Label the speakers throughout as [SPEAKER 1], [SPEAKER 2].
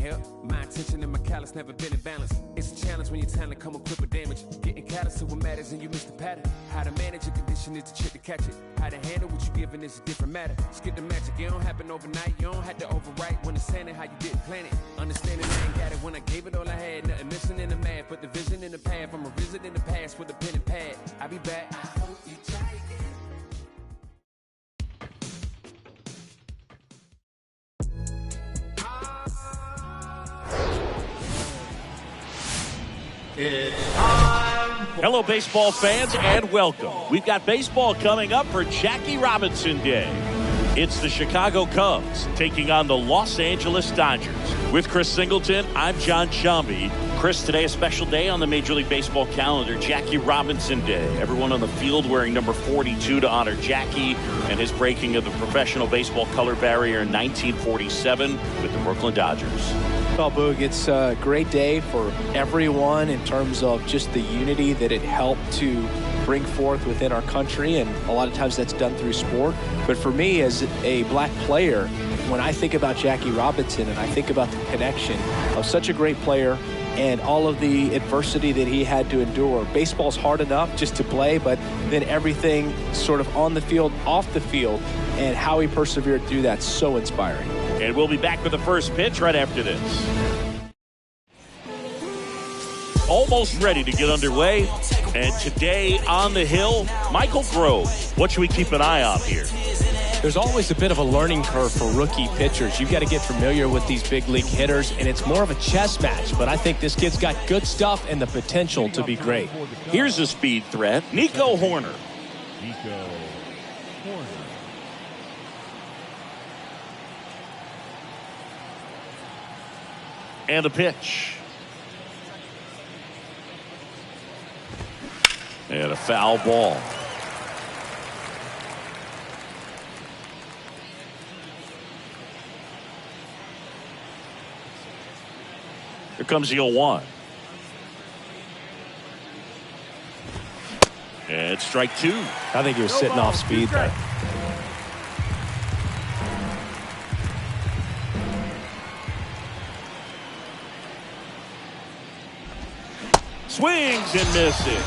[SPEAKER 1] help. My intention and my callous never been in balance. It's a challenge when your talent come equipped with damage. Getting callous to what matters and you miss the pattern. How to manage a condition is the trick to catch it. How to handle what you given is a different matter. Skip the magic, it don't happen overnight. You don't have to overwrite when it's handing how you didn't plan it. Understanding I ain't got it when I gave it all I had. Nothing missing in the math, but the vision in the path. I'm revisiting the past with a pen and pad. I'll be back. I hope you try again.
[SPEAKER 2] It's time.
[SPEAKER 3] Hello, baseball fans, and welcome. We've got baseball coming up for Jackie Robinson Day. It's the Chicago Cubs taking on the Los Angeles Dodgers. With Chris Singleton, I'm John Shambi. Chris, today a special day on the Major League Baseball calendar, Jackie Robinson Day. Everyone on the field wearing number 42 to honor Jackie and his breaking of the professional baseball color barrier in 1947 with the Brooklyn Dodgers.
[SPEAKER 4] Well, Boog, it's a great day for everyone in terms of just the unity that it helped to bring forth within our country, and a lot of times that's done through sport. But for me, as a black player, when I think about Jackie Robinson and I think about the connection of such a great player and all of the adversity that he had to endure. Baseball's hard enough just to play, but then everything sort of on the field, off the field, and how he persevered through that, so inspiring.
[SPEAKER 3] And we'll be back with the first pitch right after this. Almost ready to get underway. And today on the hill, Michael Grove. What should we keep an eye on here?
[SPEAKER 5] There's always a bit of a learning curve for rookie pitchers. You've got to get familiar with these big league hitters, and it's more of a chess match. But I think this kid's got good stuff and the potential to be great.
[SPEAKER 3] Here's a speed threat, Nico Horner. And a pitch. And a foul ball. Here comes the 0-1. And strike two.
[SPEAKER 5] I think he was sitting off speed there.
[SPEAKER 3] Swings and misses.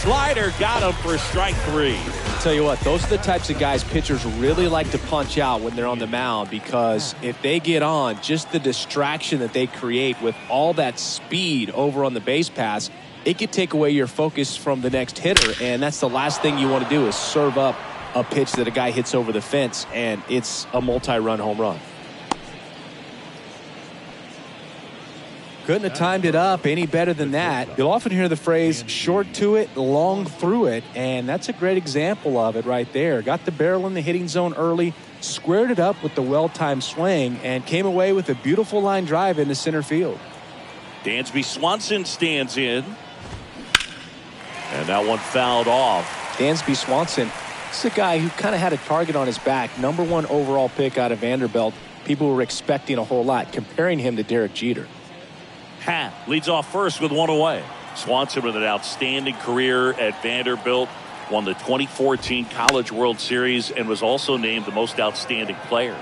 [SPEAKER 3] Slider got him for strike three.
[SPEAKER 5] Tell you what, those are the types of guys pitchers really like to punch out when they're on the mound, because if they get on, just the distraction that they create with all that speed over on the base pass, it could take away your focus from the next hitter, and that's the last thing you want to do is serve up a pitch that a guy hits over the fence, and it's a multi-run home run.
[SPEAKER 4] Couldn't have timed it up any better than that. You'll often hear the phrase short to it, long through it, and that's a great example of it right there. Got the barrel in the hitting zone early, squared it up with the well-timed swing, and came away with a beautiful line drive into center field.
[SPEAKER 3] Dansby Swanson stands in. And that one fouled off.
[SPEAKER 4] Dansby Swanson, this is a guy who kind of had a target on his back. #1 overall pick out of Vanderbilt. People were expecting a whole lot, comparing him to Derek Jeter.
[SPEAKER 3] Happ leads off first with one away. Swanson with an outstanding career at Vanderbilt, won the 2014 College World Series and was also named the most outstanding player.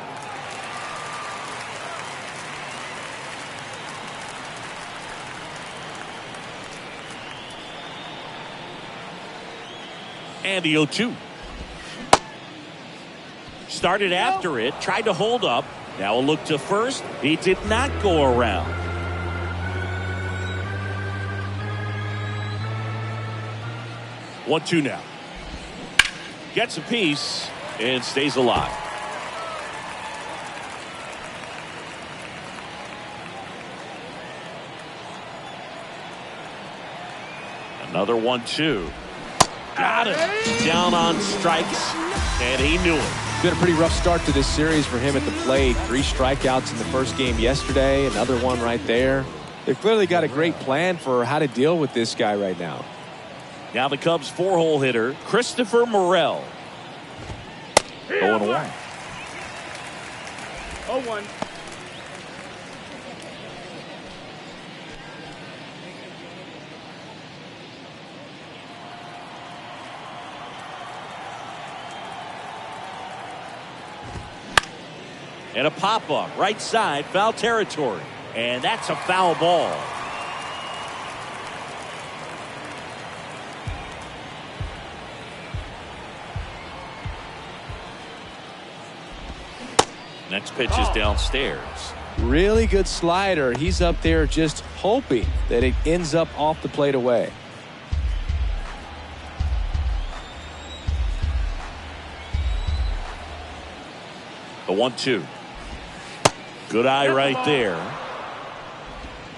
[SPEAKER 3] And the 0-2. Started after it, tried to hold up. Now a look to first. He did not go around. 1-2 now. Gets a piece and stays alive. Another 1-2. Got it. Down on strikes, and he knew it.
[SPEAKER 4] Been a pretty rough start to this series for him at the plate. 3 strikeouts in the first game yesterday. Another one right there. They've clearly got a great plan for how to deal with this guy right now.
[SPEAKER 3] Now the Cubs 4-hole hitter, Christopher Morel. 0-1.
[SPEAKER 6] 0-1.
[SPEAKER 3] And a pop-up, right side, foul territory. And that's a foul ball. Next pitch is downstairs.
[SPEAKER 5] Really good slider. He's up there just hoping that it ends up off the plate away.
[SPEAKER 3] The 1-2. Good eye right there.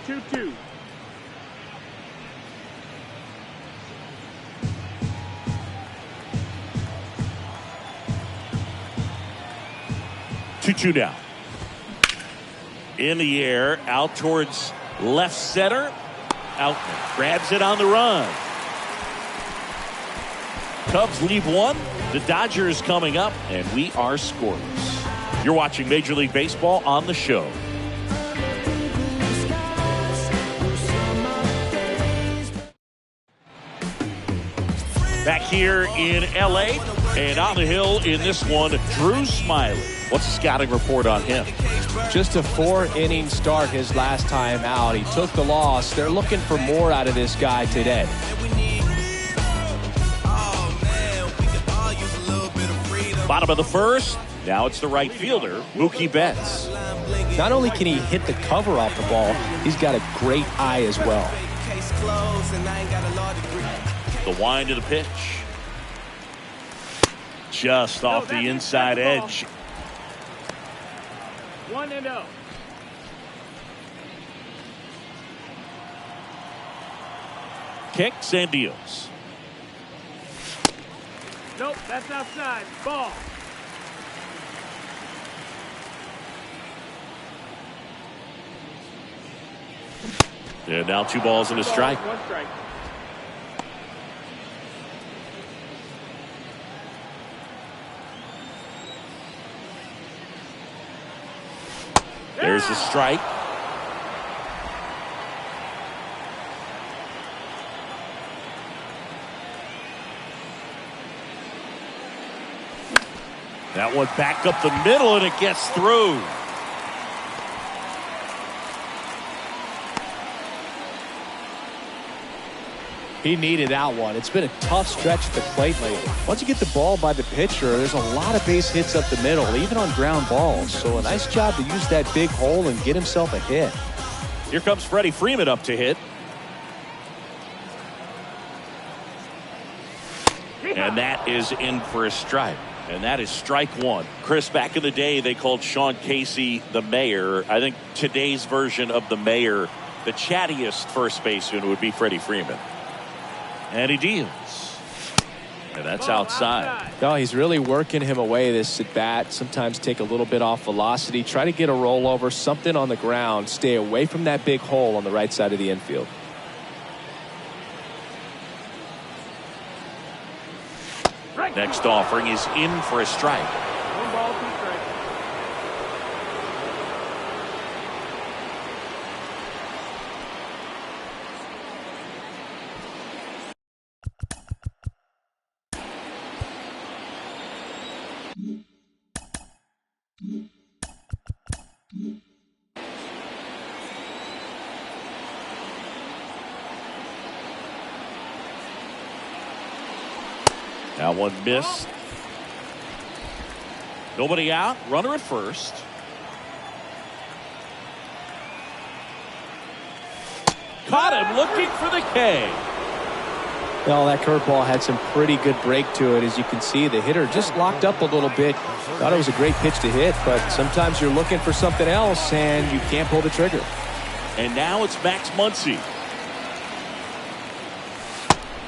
[SPEAKER 2] 2-2.
[SPEAKER 3] Two now. In the air, out towards left center. Outman grabs it on the run. Cubs leave one. The Dodgers coming up, and we are scoreless. You're watching Major League Baseball on the show. Back here in L.A. and on the hill in this one, Drew Smiley. What's the scouting report on him?
[SPEAKER 5] Just a 4-inning start his last time out. He took the loss. They're looking for more out of this guy today.
[SPEAKER 3] Bottom of the first. Now it's the right fielder, Mookie Betts.
[SPEAKER 5] Not only can he hit the cover off the ball, he's got a great eye as well.
[SPEAKER 3] The wind of the pitch. Just off the inside edge.
[SPEAKER 2] 1-0.
[SPEAKER 3] Kicks and deals.
[SPEAKER 2] Nope, that's outside. Ball.
[SPEAKER 3] And now 2 balls and a strike.
[SPEAKER 2] 1 strike.
[SPEAKER 3] There's the strike. That one back up the middle, and it gets through.
[SPEAKER 5] He needed that one. It's been a tough stretch at the plate lately. Once you get the ball by the pitcher, there's a lot of base hits up the middle, even on ground balls. So a nice job to use that big hole and get himself a hit.
[SPEAKER 3] Here comes Freddie Freeman up to hit. And that is in for a strike. And that is strike 1. Chris, back in the day, they called Sean Casey the mayor. I think today's version of the mayor, the chattiest first baseman, would be Freddie Freeman. And he deals. And that's outside.
[SPEAKER 5] No, he's really working him away this at bat. Sometimes take a little bit off velocity. Try to get a rollover, something on the ground. Stay away from that big hole on the right side of the infield.
[SPEAKER 3] Next offering is in for a strike.
[SPEAKER 2] 1 ball, 2 strikes.
[SPEAKER 3] That one missed. Nobody out. Runner at first. Caught him looking for the K.
[SPEAKER 5] Well, that curveball had some pretty good break to it. As you can see, the hitter just locked up a little bit. Thought it was a great pitch to hit, but sometimes you're looking for something else and you can't pull the trigger.
[SPEAKER 3] And now it's Max Muncy.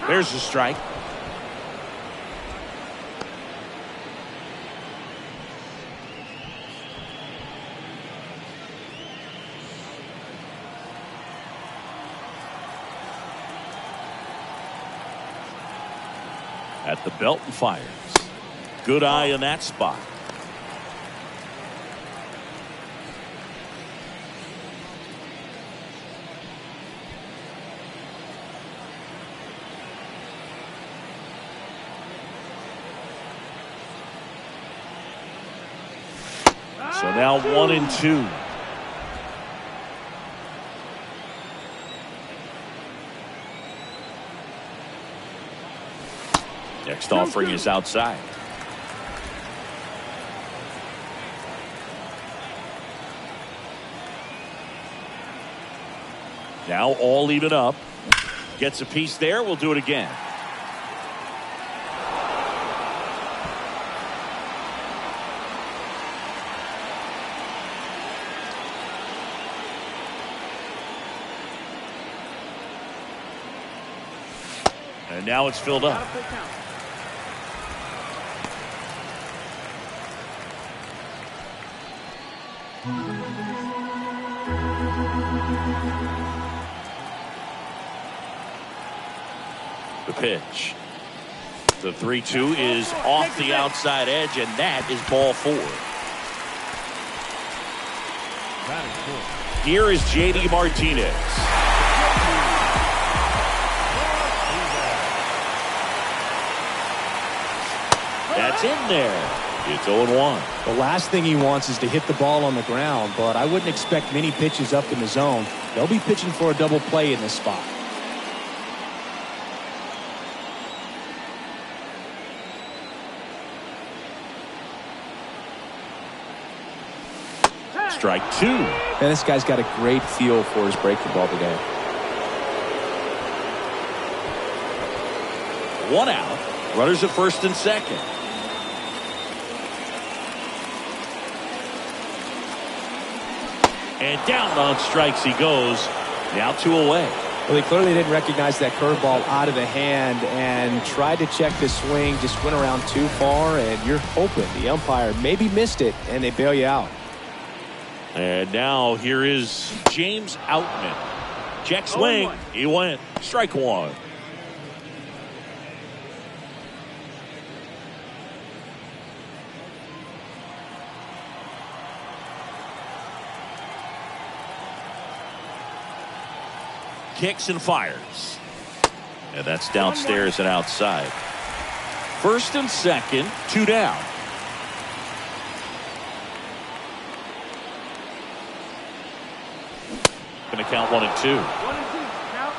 [SPEAKER 3] There's the strike. At the belt and fires. Good eye in that spot. So now 1-2. Next offering is outside. Now all even up. Gets a piece there. We'll do it again. And now it's filled up. The pitch. The 3-2 is off the outside edge, and that is ball 4. Here is J.D. Martinez. That's in there. It's 0-1.
[SPEAKER 5] The last thing he wants is to hit the ball on the ground, but I wouldn't expect many pitches up in the zone. They'll be pitching for a double play in this spot.
[SPEAKER 3] Strike 2.
[SPEAKER 4] And this guy's got a great feel for his breaking ball today.
[SPEAKER 3] 1 out. Runners at first and second. And down on strikes he goes. Now 2 away.
[SPEAKER 4] Well, he clearly didn't recognize that curveball out of the hand and tried to check the swing. Just went around too far, and you're hoping the umpire maybe missed it, and they bail you out.
[SPEAKER 3] And now here is James Outman. Check swing. He went. Strike 1. Kicks and fires. And that's downstairs and outside. First and second, 2 down. Going to count 1 and 2.
[SPEAKER 2] 1 and 2. Count.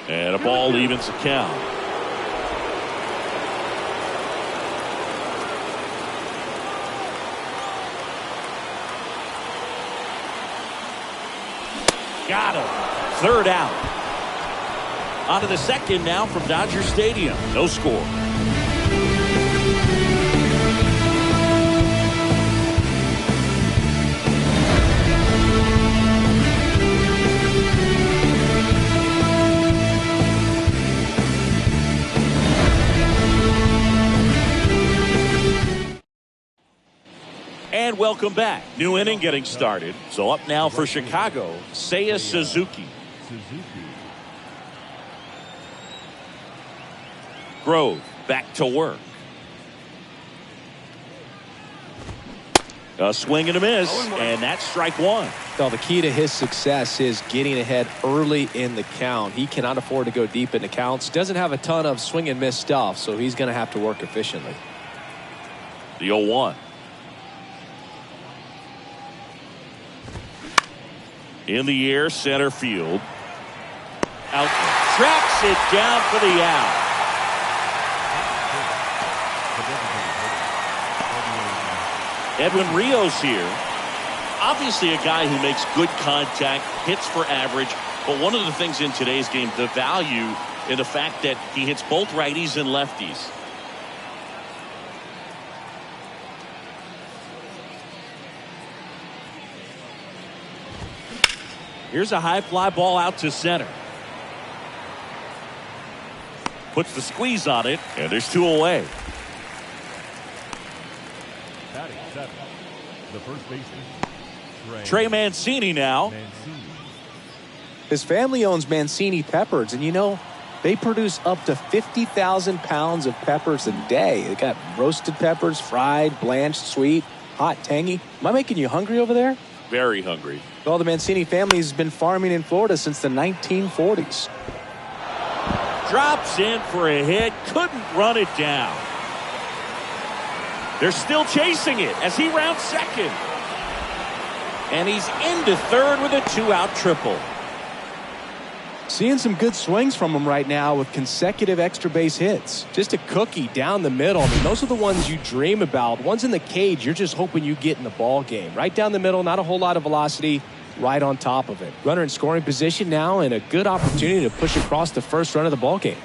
[SPEAKER 3] And a ball evens the count. Got him. 3rd out. On to the second now from Dodger Stadium. No score. And welcome back. New inning getting started. So up now for Chicago, Seiya Suzuki. Grove back to work. A swing and a miss, and that's strike 1.
[SPEAKER 4] Well, the key to his success is getting ahead early in the count. He cannot afford to go deep in the counts. Doesn't have a ton of swing and miss stuff, so he's going to have to work efficiently.
[SPEAKER 3] The 0-1. In the air, center field. Out. Tracks it down for the out. Edwin Rios here. Obviously a guy who makes good contact, hits for average, but one of the things in today's game, the value in the fact that he hits both righties and lefties. Here's a high fly ball out to center. Puts the squeeze on it, and there's 2 away.
[SPEAKER 6] The first baseman,
[SPEAKER 3] Trey Mancini now.
[SPEAKER 4] His family owns Mancini Peppers, and you know, they produce up to 50,000 pounds of peppers a day. They got roasted peppers, fried, blanched, sweet, hot, tangy. Am I making you hungry over there?
[SPEAKER 3] Very hungry.
[SPEAKER 4] Well, the Mancini family has been farming in Florida since the 1940s.
[SPEAKER 3] Drops in for a hit. Couldn't run it down. They're still chasing it as he rounds second. And he's into third with a 2-out triple.
[SPEAKER 5] Seeing some good swings from him right now with consecutive extra base hits. Just a cookie down the middle. I mean, those are the ones you dream about. Ones in the cage, you're just hoping you get in the ball game. Right down the middle, not a whole lot of velocity, right on top of it. Runner in scoring position now, and a good opportunity to push across the first run of the ball game.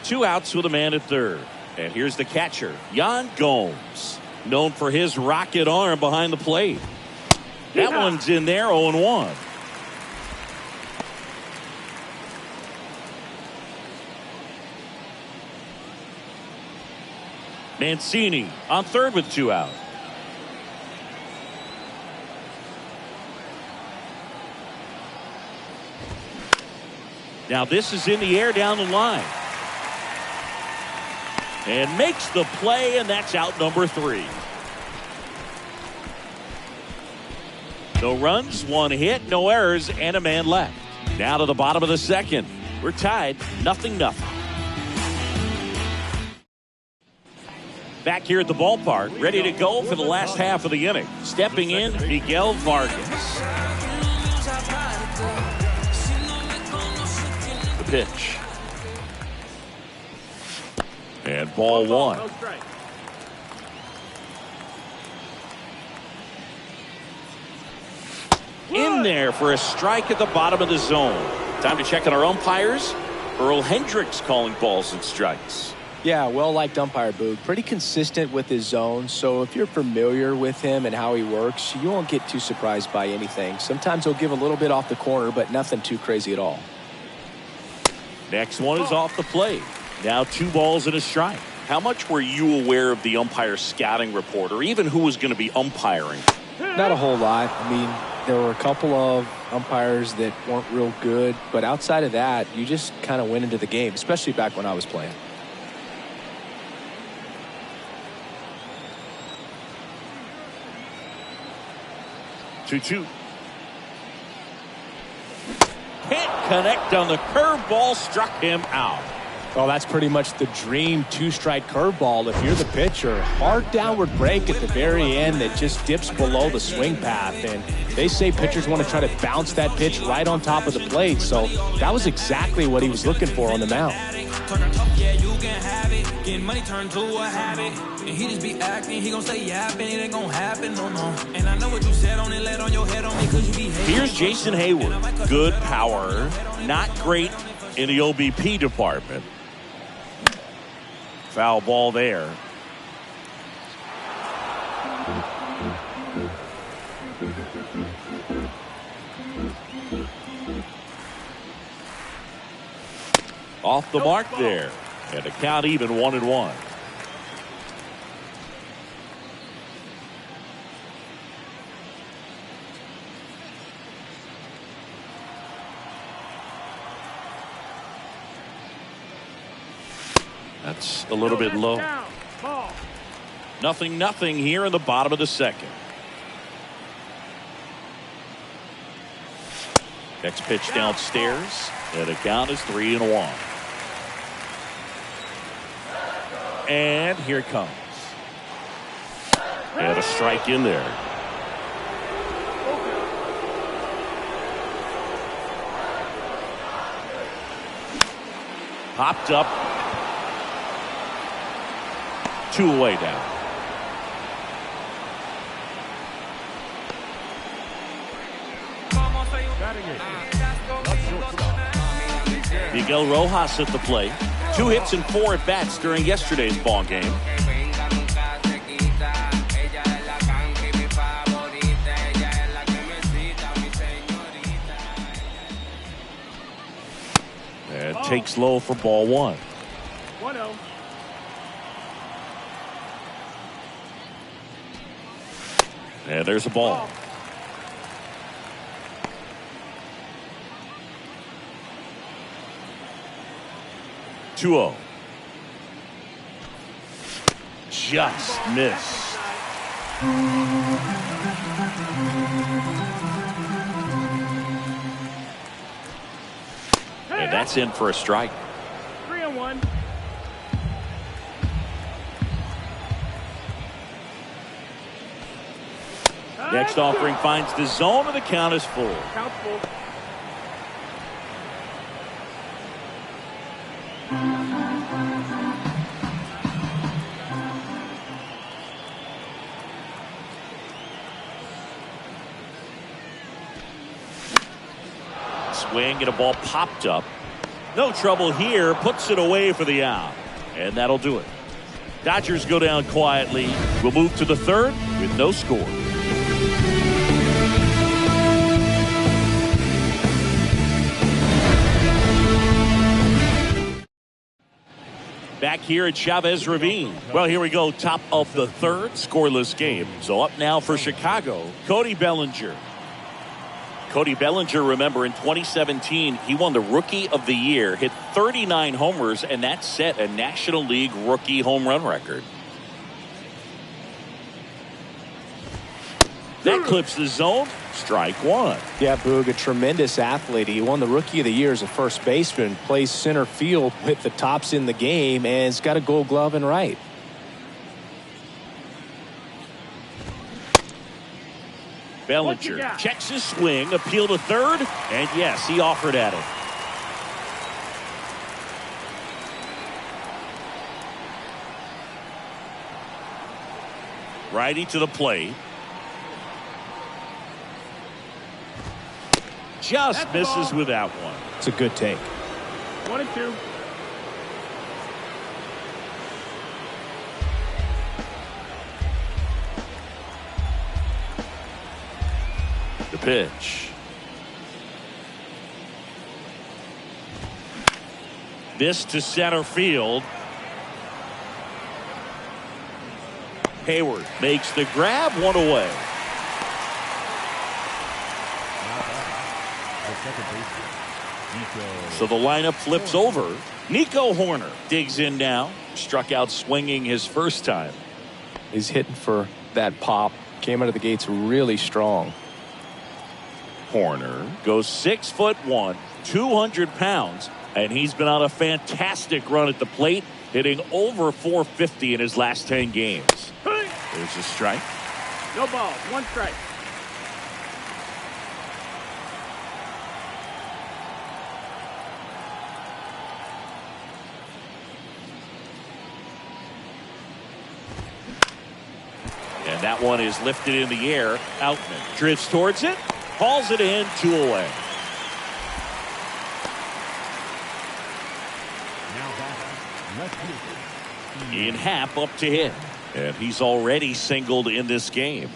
[SPEAKER 3] 2 outs with a man at third. And here's the catcher, Yan Gomes, known for his rocket arm behind the plate. That one's in there, 0-1. Mancini on third with 2 out. Now this is in the air down the line. And makes the play, and that's out number 3. No runs, 1 hit, no errors, and a man left. Now to the bottom of the second. We're tied, 0-0. Back here at the ballpark, ready to go for the last half of the inning. Stepping in, Miguel Vargas. The pitch. And ball 1.
[SPEAKER 2] No strike.
[SPEAKER 3] In there for a strike at the bottom of the zone. Time to check on our umpires. Earl Hendricks calling balls and strikes.
[SPEAKER 5] Yeah, well-liked umpire, Boog. Pretty consistent with his zone, so if you're familiar with him and how he works, you won't get too surprised by anything. Sometimes he'll give a little bit off the corner, but nothing too crazy at all.
[SPEAKER 3] Next one is off the plate. Now 2 balls and a strike. How much were you aware of the umpire scouting report, or even who was going to be umpiring?
[SPEAKER 5] Not a whole lot. I mean, there were a couple of umpires that weren't real good, but outside of that, you just kind of went into the game, especially back when I was playing.
[SPEAKER 3] Two. Can't connect on the curveball, struck him out.
[SPEAKER 5] Well, that's pretty much the dream 2-strike curveball if you're the pitcher. Hard downward break at the very end that just dips below the swing path. And they say pitchers want to try to bounce that pitch right on top of the plate. So that was exactly what he was looking for on the mound.
[SPEAKER 7] Yeah, you can have it. Getting money turned to a habit. And he just be acting, he gon' say yapping, it ain't gon' happen, no. And I know what you said on it, let on your head on me, cause you be hating.
[SPEAKER 3] Here's Jason Hayward. Good power, not great in the OBP department. Foul ball there. Off the mark there. And the count even 1-1. That's a little bit low.
[SPEAKER 2] Ball.
[SPEAKER 3] 0-0 here in the bottom of the second. Next pitch downstairs, and the count is 3-1. And here it comes. And a strike in there. Popped up. 2 away now. Miguel Rojas at the plate. 2 hits and 4 at bats during yesterday's ball game. And takes low for ball 1.
[SPEAKER 2] 1-0.
[SPEAKER 3] And there's a ball. Two-0. Just missed. And that's in for a strike.
[SPEAKER 2] 3-1.
[SPEAKER 3] Next offering finds the zone, and the count is full.
[SPEAKER 2] Count full.
[SPEAKER 3] Swing and a ball popped up. No trouble here. Puts it away for the out. And that'll do it. Dodgers go down quietly. We'll move to the third with no score. Back here at Chavez Ravine. Well, here we go. Top of the third. Scoreless game. So up now for Chicago, Cody Bellinger. Cody Bellinger, remember, in 2017, he won the Rookie of the Year, hit 39 homers, and that set a National League rookie home run record. That clips the zone. Strike one.
[SPEAKER 5] Yeah, Boog, a tremendous athlete. He won the Rookie of the Year as a first baseman, plays center field with the tops in the game, and has got a Gold Glove in right.
[SPEAKER 3] Bellinger checks his swing, appeal to third, and yes, he offered at it. Righty to the plate. Just misses with that one.
[SPEAKER 5] It's a good take.
[SPEAKER 2] 1-2.
[SPEAKER 3] The pitch. This to center field. Hayward makes the grab, one away. So the lineup flips over. Nico Horner digs in now. Struck out swinging his first time.
[SPEAKER 5] He's hitting for that pop. Came out of the gates really strong.
[SPEAKER 3] Horner goes 6'1", 200 pounds, and he's been on a fantastic run at the plate, hitting over 450 in his last 10 games. There's a strike.
[SPEAKER 2] No ball. 1 strike.
[SPEAKER 3] And that one is lifted in the air. Outman drifts towards it. Hauls it in, 2 away. In Happ up to hit. And he's already singled in this game.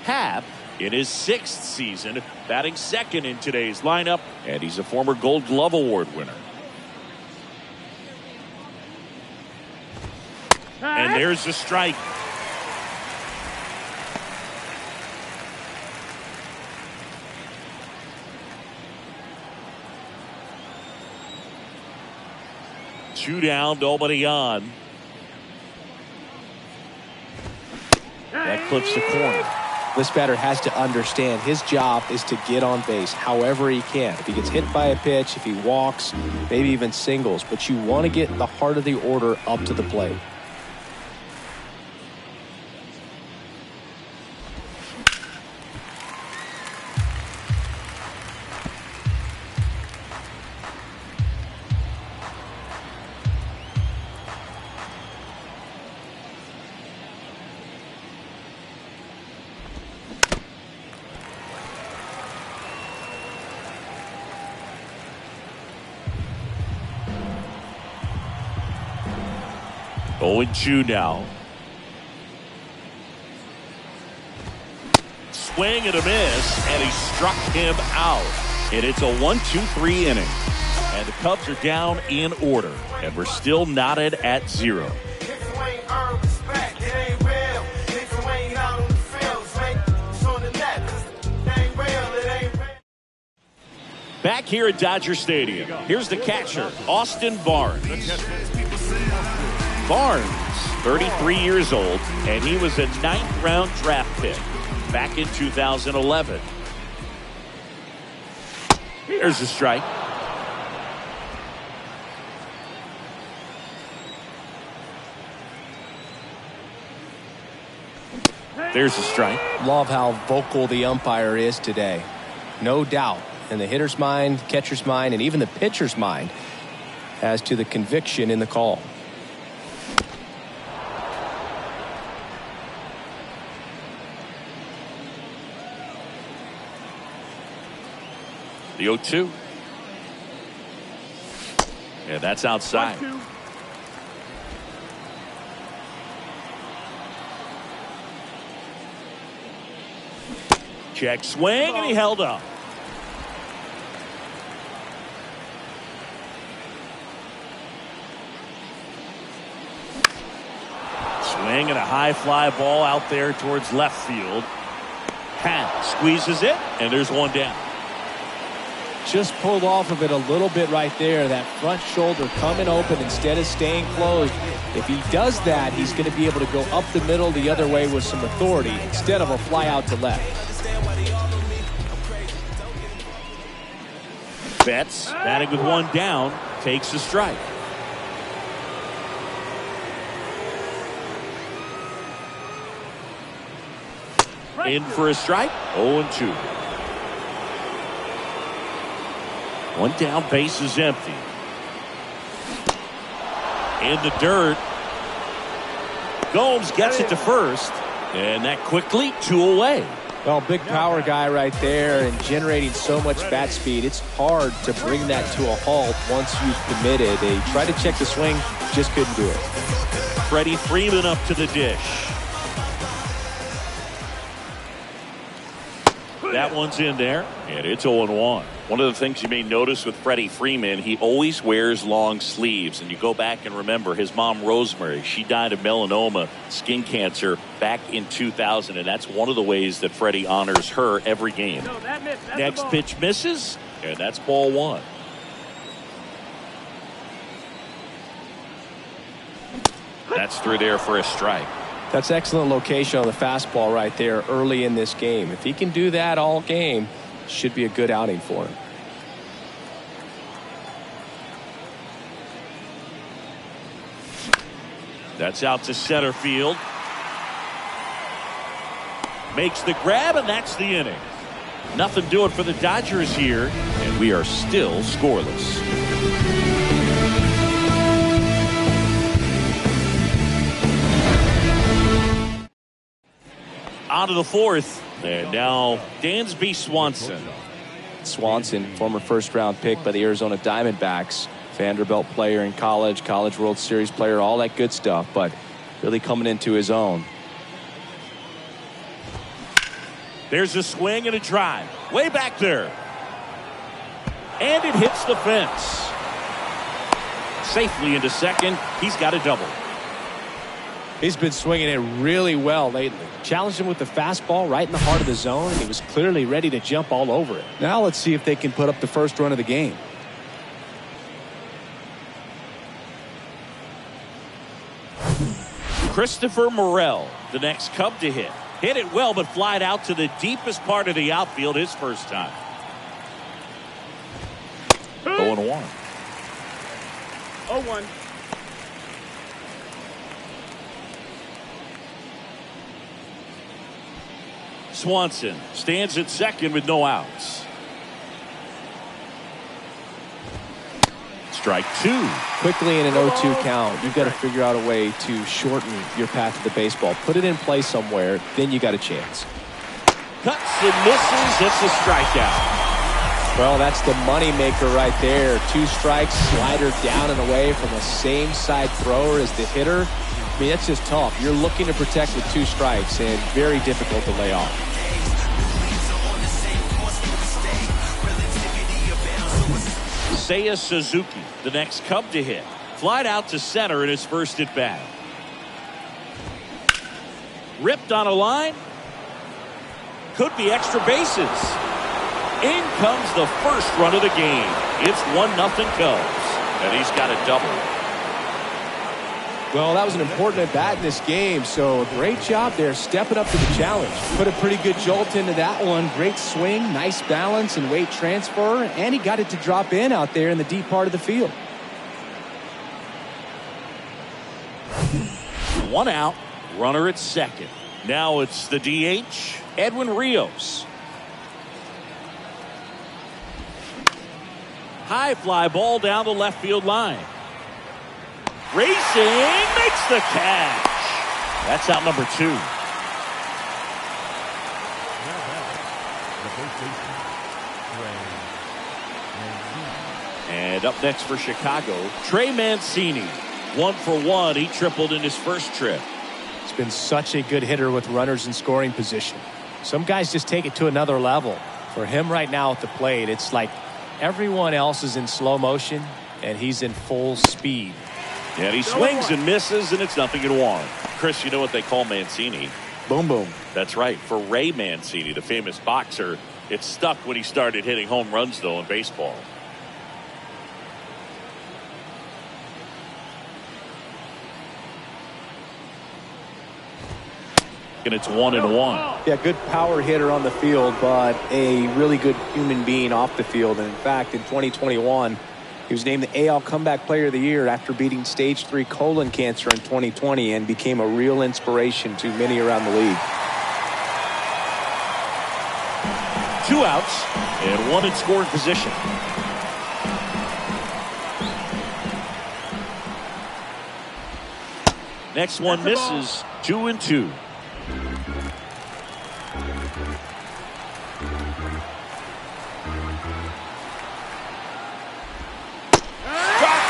[SPEAKER 3] Happ in his 6th season, batting second in today's lineup, and he's a former Gold Glove Award winner. And there's the strike. Two down, nobody on. That clips the corner.
[SPEAKER 5] This batter has to understand his job is to get on base however he can. If he gets hit by a pitch, if he walks, maybe even singles, but you want to get the heart of the order up to the plate.
[SPEAKER 3] Oh, 2 now. Swing and a miss, and he struck him out. And it's a 1-2-3 inning. And the Cubs are down in order, and we're still knotted at 0. Back here at Dodger Stadium, here's the catcher, Austin Barnes. Barnes, 33 years old, and he was a 9th-round draft pick back in 2011. Here's a strike. There's a strike.
[SPEAKER 5] Love how vocal the umpire is today. No doubt in the hitter's mind, catcher's mind, and even the pitcher's mind as to the conviction in the call.
[SPEAKER 3] The 0-2. Yeah, that's outside.
[SPEAKER 2] 1-2.
[SPEAKER 3] Check swing, and he held up. Swing and a high fly ball out there towards left field. Pat squeezes it, and there's one down.
[SPEAKER 5] Just pulled off of it a little bit right there. That front shoulder coming open instead of staying closed. If he does that, he's going to be able to go up the middle the other way with some authority instead of a fly out to left.
[SPEAKER 3] Betts, batting with one down, takes a strike. In for a strike. 0-2. One down, base is empty. In the dirt. Gomes gets it to first. And that quickly, 2 away.
[SPEAKER 5] Well, big power guy right there and generating so much bat speed. It's hard to bring that to a halt once you've committed. They tried to check the swing, just couldn't do it.
[SPEAKER 3] Freddie Freeman up to the dish. That one's in there, and it's 0-1. One of the things you may notice with Freddie Freeman, he always wears long sleeves. And you go back and remember his mom, Rosemary, she died of melanoma, skin cancer, back in 2000. And that's one of the ways that Freddie honors her every game.
[SPEAKER 2] No, that missed. That's
[SPEAKER 3] Next pitch misses, and that's ball one. That's through there for a strike.
[SPEAKER 5] That's excellent location on the fastball right there early in this game. If he can do that all game, should be a good outing for him.
[SPEAKER 3] That's out to center field. Makes the grab, and that's the inning. Nothing doing for the Dodgers here, and we are still scoreless. On to the fourth, and now Dansby Swanson.
[SPEAKER 5] Swanson, former first-round pick by the Arizona Diamondbacks. Vanderbilt player in college, College World Series player, all that good stuff, but really coming into his own.
[SPEAKER 3] There's a swing and a drive. Way back there. And it hits the fence. Safely into second. He's got a double.
[SPEAKER 5] He's been swinging it really well lately. Challenged him with the fastball right in the heart of the zone, and he was clearly ready to jump all over it. Now let's see if they can put up the first run of the game.
[SPEAKER 3] Christopher Morel, the next Cub to hit. Hit it well, but flied out to the deepest part of the outfield his first time. 0-1.
[SPEAKER 2] 0-1.
[SPEAKER 3] Swanson stands at second with no outs. Strike two.
[SPEAKER 5] Quickly in an 0-2 count, you've got to figure out a way to shorten your path to the baseball. Put it in play somewhere, then you got a chance.
[SPEAKER 3] Cuts and misses. It's a strikeout.
[SPEAKER 5] Well, that's the money maker right there. 2 strikes, slider down and away from the same side thrower as the hitter. I mean, that's just tough. You're looking to protect with 2 strikes and very difficult to lay off.
[SPEAKER 3] Seiya Suzuki, the next Cub to hit. Flied out to center in his first at bat. Ripped on a line. Could be extra bases. In comes the first run of the game. It's 1-0 Cubs. And he's got a double.
[SPEAKER 5] Well, that was an important at bat in this game, so a great job there stepping up to the challenge. Put a pretty good jolt into that one. Great swing, nice balance and weight transfer, and he got it to drop in out there in the deep part of the field.
[SPEAKER 3] 1 out, runner at second. Now it's the DH, Edwin Rios. High fly ball down the left field line. Racing, makes the catch. That's out number 2. And up next for Chicago, Trey Mancini. 1 for 1. He tripled in his first trip.
[SPEAKER 4] He's been such a good hitter with runners in scoring position. Some guys just take it to another level. For him right now at the plate, it's like everyone else is in slow motion and he's in full speed.
[SPEAKER 3] And he swings and misses, and it's 0-1. Chris, you know what they call Mancini?
[SPEAKER 5] Boom, boom.
[SPEAKER 3] That's right. For Ray Mancini, the famous boxer, it stuck when he started hitting home runs, though, in baseball. And it's 1-1.
[SPEAKER 4] Yeah, good power hitter on the field, but a really good human being off the field. And in fact, in 2021, he was named the AL Comeback Player of the Year after beating stage 3 colon cancer in 2020 and became a real inspiration to many around the league.
[SPEAKER 3] 2 outs and 1 in scoring position. Next one misses. 2-2.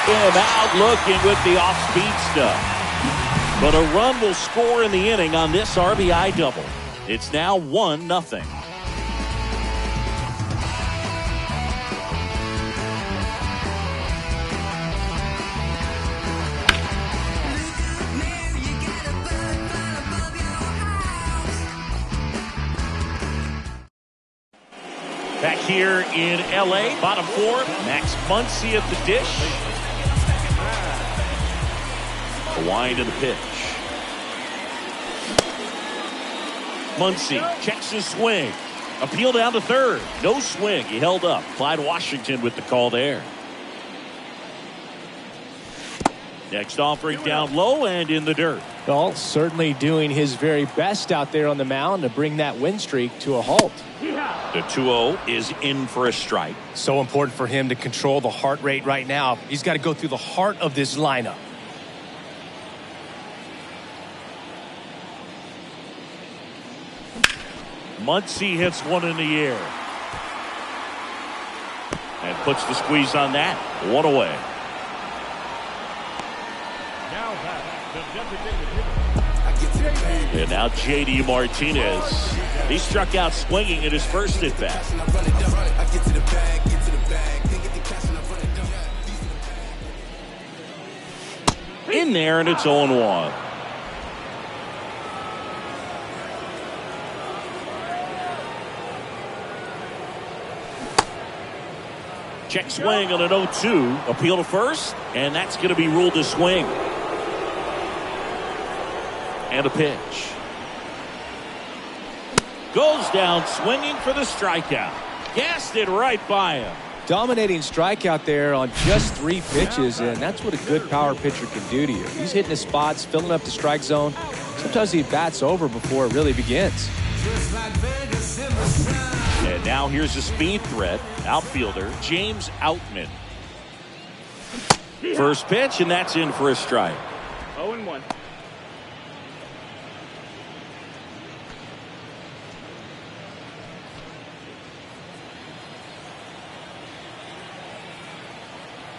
[SPEAKER 3] Him out looking with the off-speed stuff. But a run will score in the inning on this RBI double. It's now 1-0. Back here in LA, bottom 4, Max Muncy at the dish. A wind of the pitch. Muncy checks his swing. Appeal down to third. No swing. He held up. Clyde Washington with the call there. Next offering down low and in the dirt.
[SPEAKER 4] Well, certainly doing his very best out there on the mound to bring that win streak to a halt.
[SPEAKER 3] The 2-0 is in for a strike.
[SPEAKER 4] So important for him to control the heart rate right now. He's got to go through the heart of this lineup.
[SPEAKER 3] Muncy hits one in the air. And puts the squeeze on that. 1 away. And now J.D. Martinez. He struck out swinging in his first at bat. In there, and it's 0-1. Check swing on an 0-2. Appeal to first, and that's going to be ruled a swing. And a pitch. Goes down swinging for the strikeout. Gassed it right by him.
[SPEAKER 4] Dominating strikeout there on just 3 pitches, and that's what a good power pitcher can do to you. He's hitting his spots, filling up the strike zone. Sometimes he bats over before it really begins.
[SPEAKER 3] And now here's a speed threat. Outfielder James Outman. First pitch, and that's in for a strike.
[SPEAKER 2] 0-1.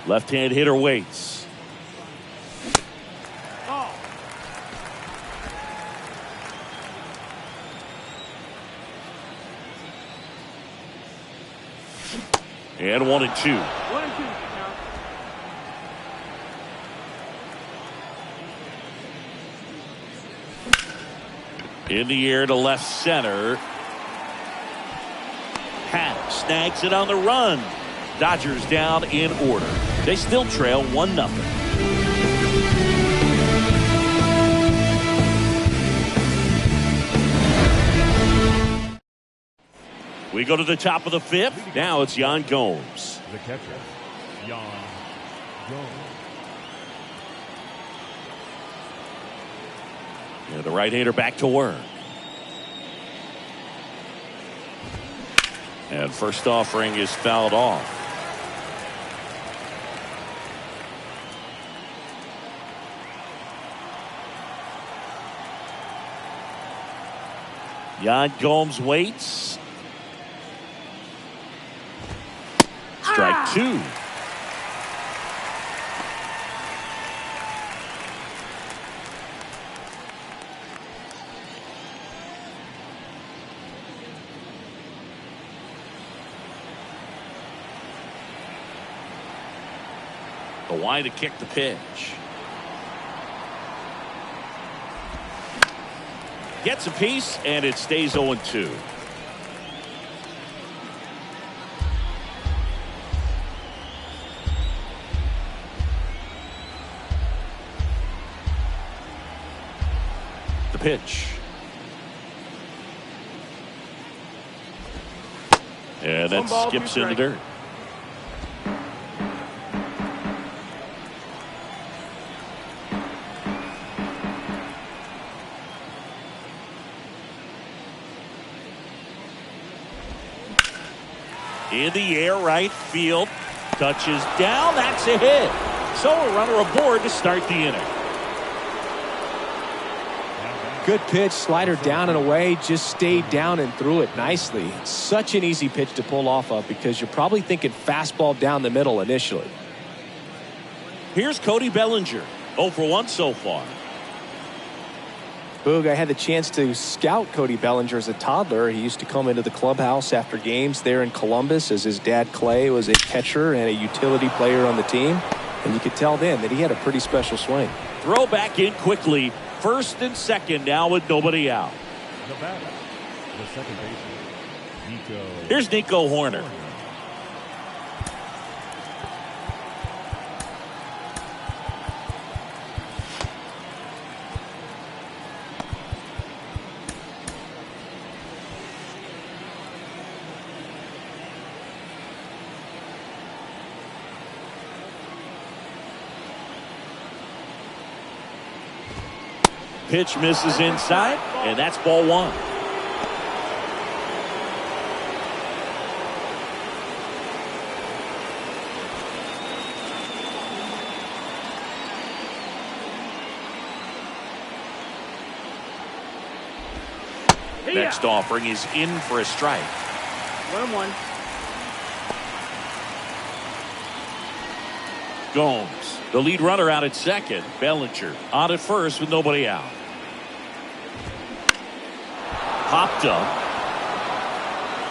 [SPEAKER 3] Left-hand hitter waits. And 1-2.
[SPEAKER 2] 1-2.
[SPEAKER 3] In the air to left center. Hack snags it on the run. Dodgers down in order. They still trail 1-0. We go to the top of the 5th. Now it's Yan Gomes.
[SPEAKER 6] The catcher, Yan Gomes.
[SPEAKER 3] And the right-hander back to work. And first offering is fouled off. Yan Gomes waits. Strike two. Why to kick the pitch. Gets a piece, and it stays 0-2. The pitch. And that skips in the dirt. In the air, right field. Touches down. That's a hit. So a runner aboard to start the inning.
[SPEAKER 5] Good pitch. Slider down and away. Just stayed down and threw it nicely. Such an easy pitch to pull off of because you're probably thinking fastball down the middle initially.
[SPEAKER 3] Here's Cody Bellinger. 0 for 1 so far.
[SPEAKER 5] Boog, I had the chance to scout Cody Bellinger as a toddler. He used to come into the clubhouse after games there in Columbus as his dad Clay was a catcher and a utility player on the team. And you could tell then that he had a pretty special swing.
[SPEAKER 3] Throw back in quickly. First and second now with nobody out.
[SPEAKER 6] The batter, the second baseman, Nico.
[SPEAKER 3] Here's Nico Horner. Pitch misses inside, and that's ball one. Next offering is in for a strike.
[SPEAKER 2] 1-1.
[SPEAKER 3] Gomes, the lead runner out at second. Bellinger on at first with nobody out. Popped up.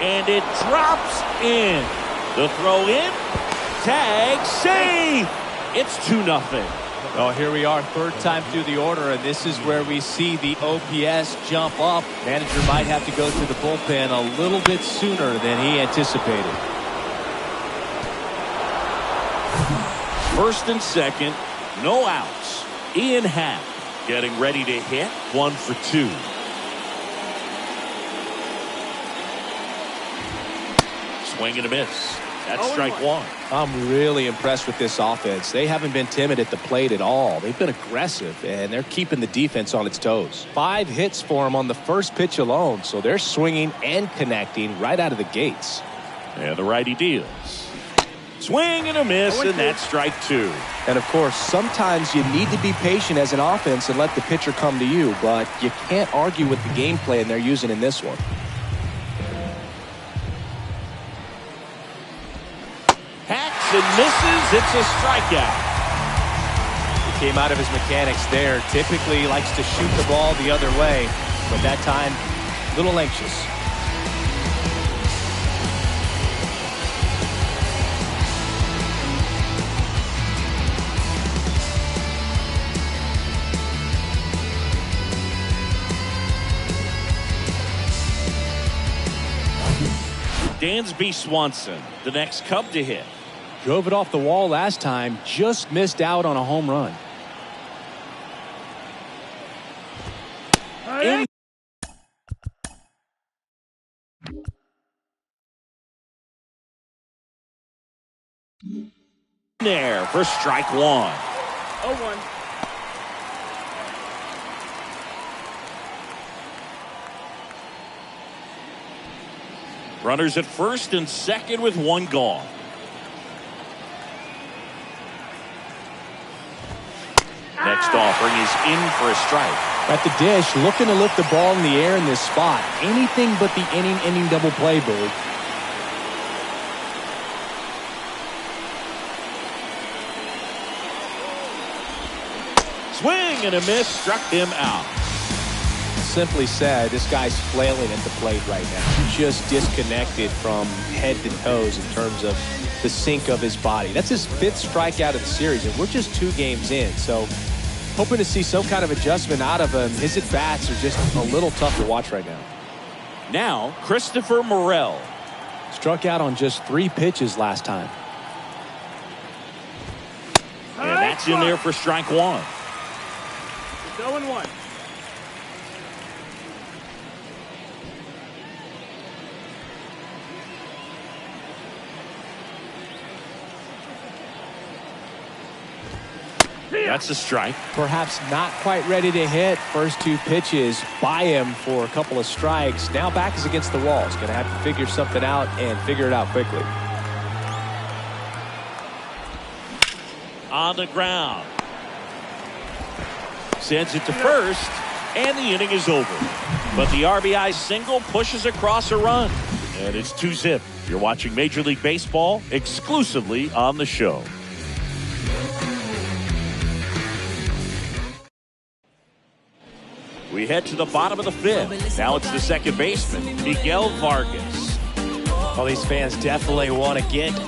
[SPEAKER 3] And it drops in. The throw in. Tag. Save. It's 2-0.
[SPEAKER 5] Oh, here we are, third time through the order, and this is where we see the OPS jump up. Manager might have to go to the bullpen a little bit sooner than he anticipated.
[SPEAKER 3] First and second, no outs. Ian Happ getting ready to hit. 1 for 2. Swing and a miss. That's strike one.
[SPEAKER 5] I'm really impressed with this offense. They haven't been timid at the plate at all. They've been aggressive, and they're keeping the defense on its toes. 5 hits for them on the first pitch alone, so they're swinging and connecting right out of the gates.
[SPEAKER 3] And the righty deals. Swing and a miss, and that's strike two.
[SPEAKER 5] And, of course, sometimes you need to be patient as an offense and let the pitcher come to you, but you can't argue with the game plan they're using in this one.
[SPEAKER 3] Hacks and misses. It's a strikeout.
[SPEAKER 5] He came out of his mechanics there. Typically he likes to shoot the ball the other way, but that time, a little anxious.
[SPEAKER 3] Dansby Swanson, the next Cub to hit.
[SPEAKER 5] Drove it off the wall last time, just missed out on a home run.
[SPEAKER 3] In there for strike one.
[SPEAKER 2] 0-1.
[SPEAKER 3] Runners at first and second with one gone. Next offering is in for a strike.
[SPEAKER 5] At the dish, looking to lift the ball in the air in this spot. Anything but the inning double play, Boog.
[SPEAKER 3] Swing and a miss, struck him out.
[SPEAKER 5] Simply said, this guy's flailing at the plate right now. Just disconnected from head to toes in terms of the sink of his body. That's his 5th strikeout of the series, and we're just 2 games in. So hoping to see some kind of adjustment out of him. His at-bats are just a little tough to watch right now.
[SPEAKER 3] Now, Christopher Morel.
[SPEAKER 5] Struck out on just 3 pitches last time.
[SPEAKER 3] And that's in there for strike 1.
[SPEAKER 2] It's 0-1.
[SPEAKER 3] That's a strike.
[SPEAKER 5] Perhaps not quite ready to hit. First 2 pitches by him for a couple of strikes. Now back is against the wall. He's going to have to figure something out and figure it out quickly.
[SPEAKER 3] On the ground. Sends it to first, and the inning is over. But the RBI single pushes across a run. And it's 2-zip. You're watching Major League Baseball exclusively on the show. We head to the bottom of the 5th. Now it's the second baseman, Miguel Vargas.
[SPEAKER 5] Well, these fans definitely want to get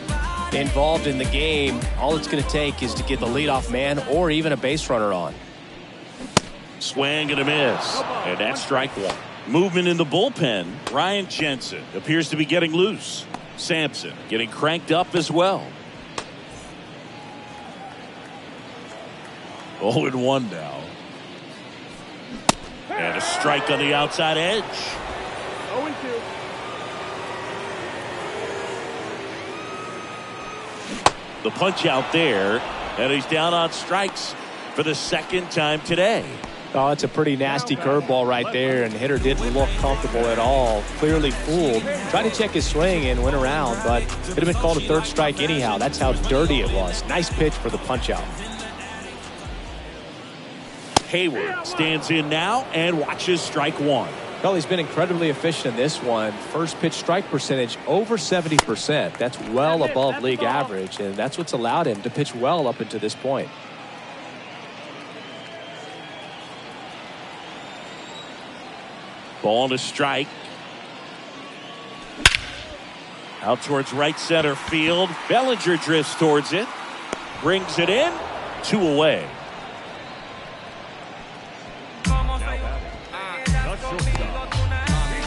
[SPEAKER 5] involved in the game. All it's going to take is to get the leadoff man or even a base runner on.
[SPEAKER 3] Swing and a miss. And that's strike 1. Movement in the bullpen. Ryan Jensen appears to be getting loose. Sampson getting cranked up as well. 0-1 now. And a strike on the outside edge.
[SPEAKER 2] 0-2.
[SPEAKER 3] The punch out there, and he's down on strikes for the 2nd time today.
[SPEAKER 5] Oh, it's a pretty nasty curveball right there, and the hitter didn't look comfortable at all. Clearly fooled. Tried to check his swing and went around, but it could have been called a 3rd strike anyhow. That's how dirty it was. Nice pitch for the punch out.
[SPEAKER 3] Hayward stands in now and watches strike 1.
[SPEAKER 5] Well, he's been incredibly efficient in this one. First pitch strike percentage over 70%. That's well above league average, and that's what's allowed him to pitch well up until this point.
[SPEAKER 3] Ball to strike. Out towards right center field. Bellinger drifts towards it. Brings it in. 2 away.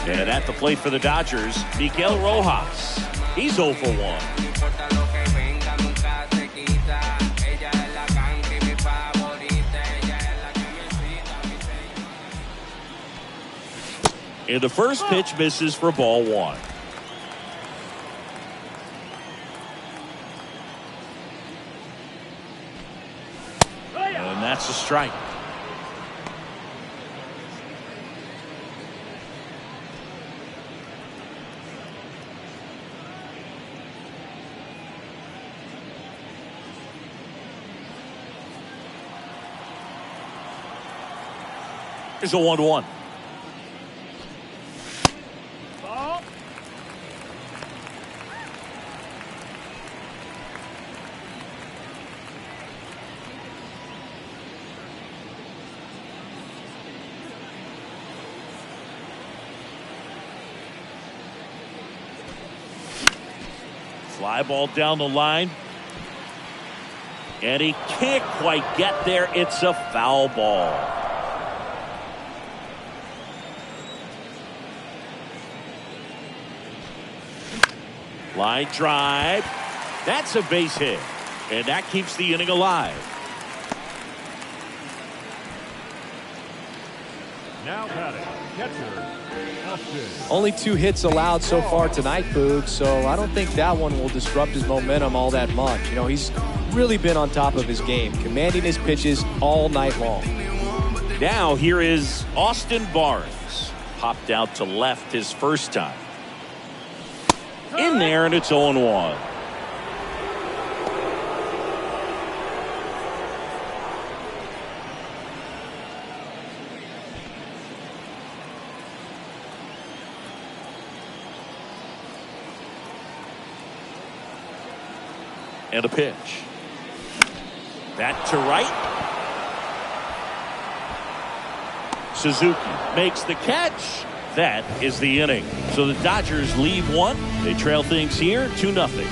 [SPEAKER 3] And at the plate for the Dodgers, Miguel Rojas. He's 0 for 1. And the first pitch misses for ball 1. And that's a strike. Here's a 1-1. Fly ball down the line. And he can't quite get there. It's a foul ball. Line drive. That's a base hit. And that keeps the inning alive.
[SPEAKER 6] Now batting, catcher, Austin.
[SPEAKER 5] Only 2 hits allowed so far tonight, Boog, so I don't think that one will disrupt his momentum all that much. You know, he's really been on top of his game, commanding his pitches all night long.
[SPEAKER 3] Now here is Austin Barnes. Popped out to left his first time. in there, and it's 0-1. And a pitch. That to right. Suzuki makes the catch. That is the inning. So the Dodgers leave one. They trail things here 2-0.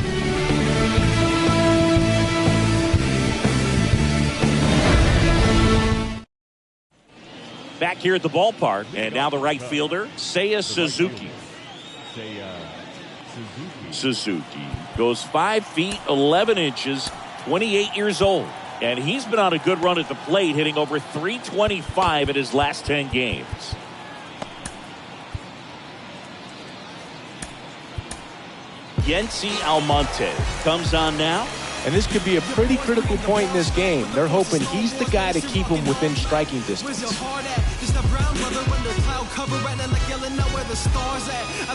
[SPEAKER 3] Back here at the ballpark, and now the right fielder, Seiya Suzuki. Suzuki goes 5 feet 11 inches, 28 years old, and he's been on a good run at the plate, hitting over .325 in his last 10 games. Yency Almonte comes on now.
[SPEAKER 4] And this could be a pretty critical point in this game. They're hoping he's the guy to keep them within striking distance.
[SPEAKER 7] I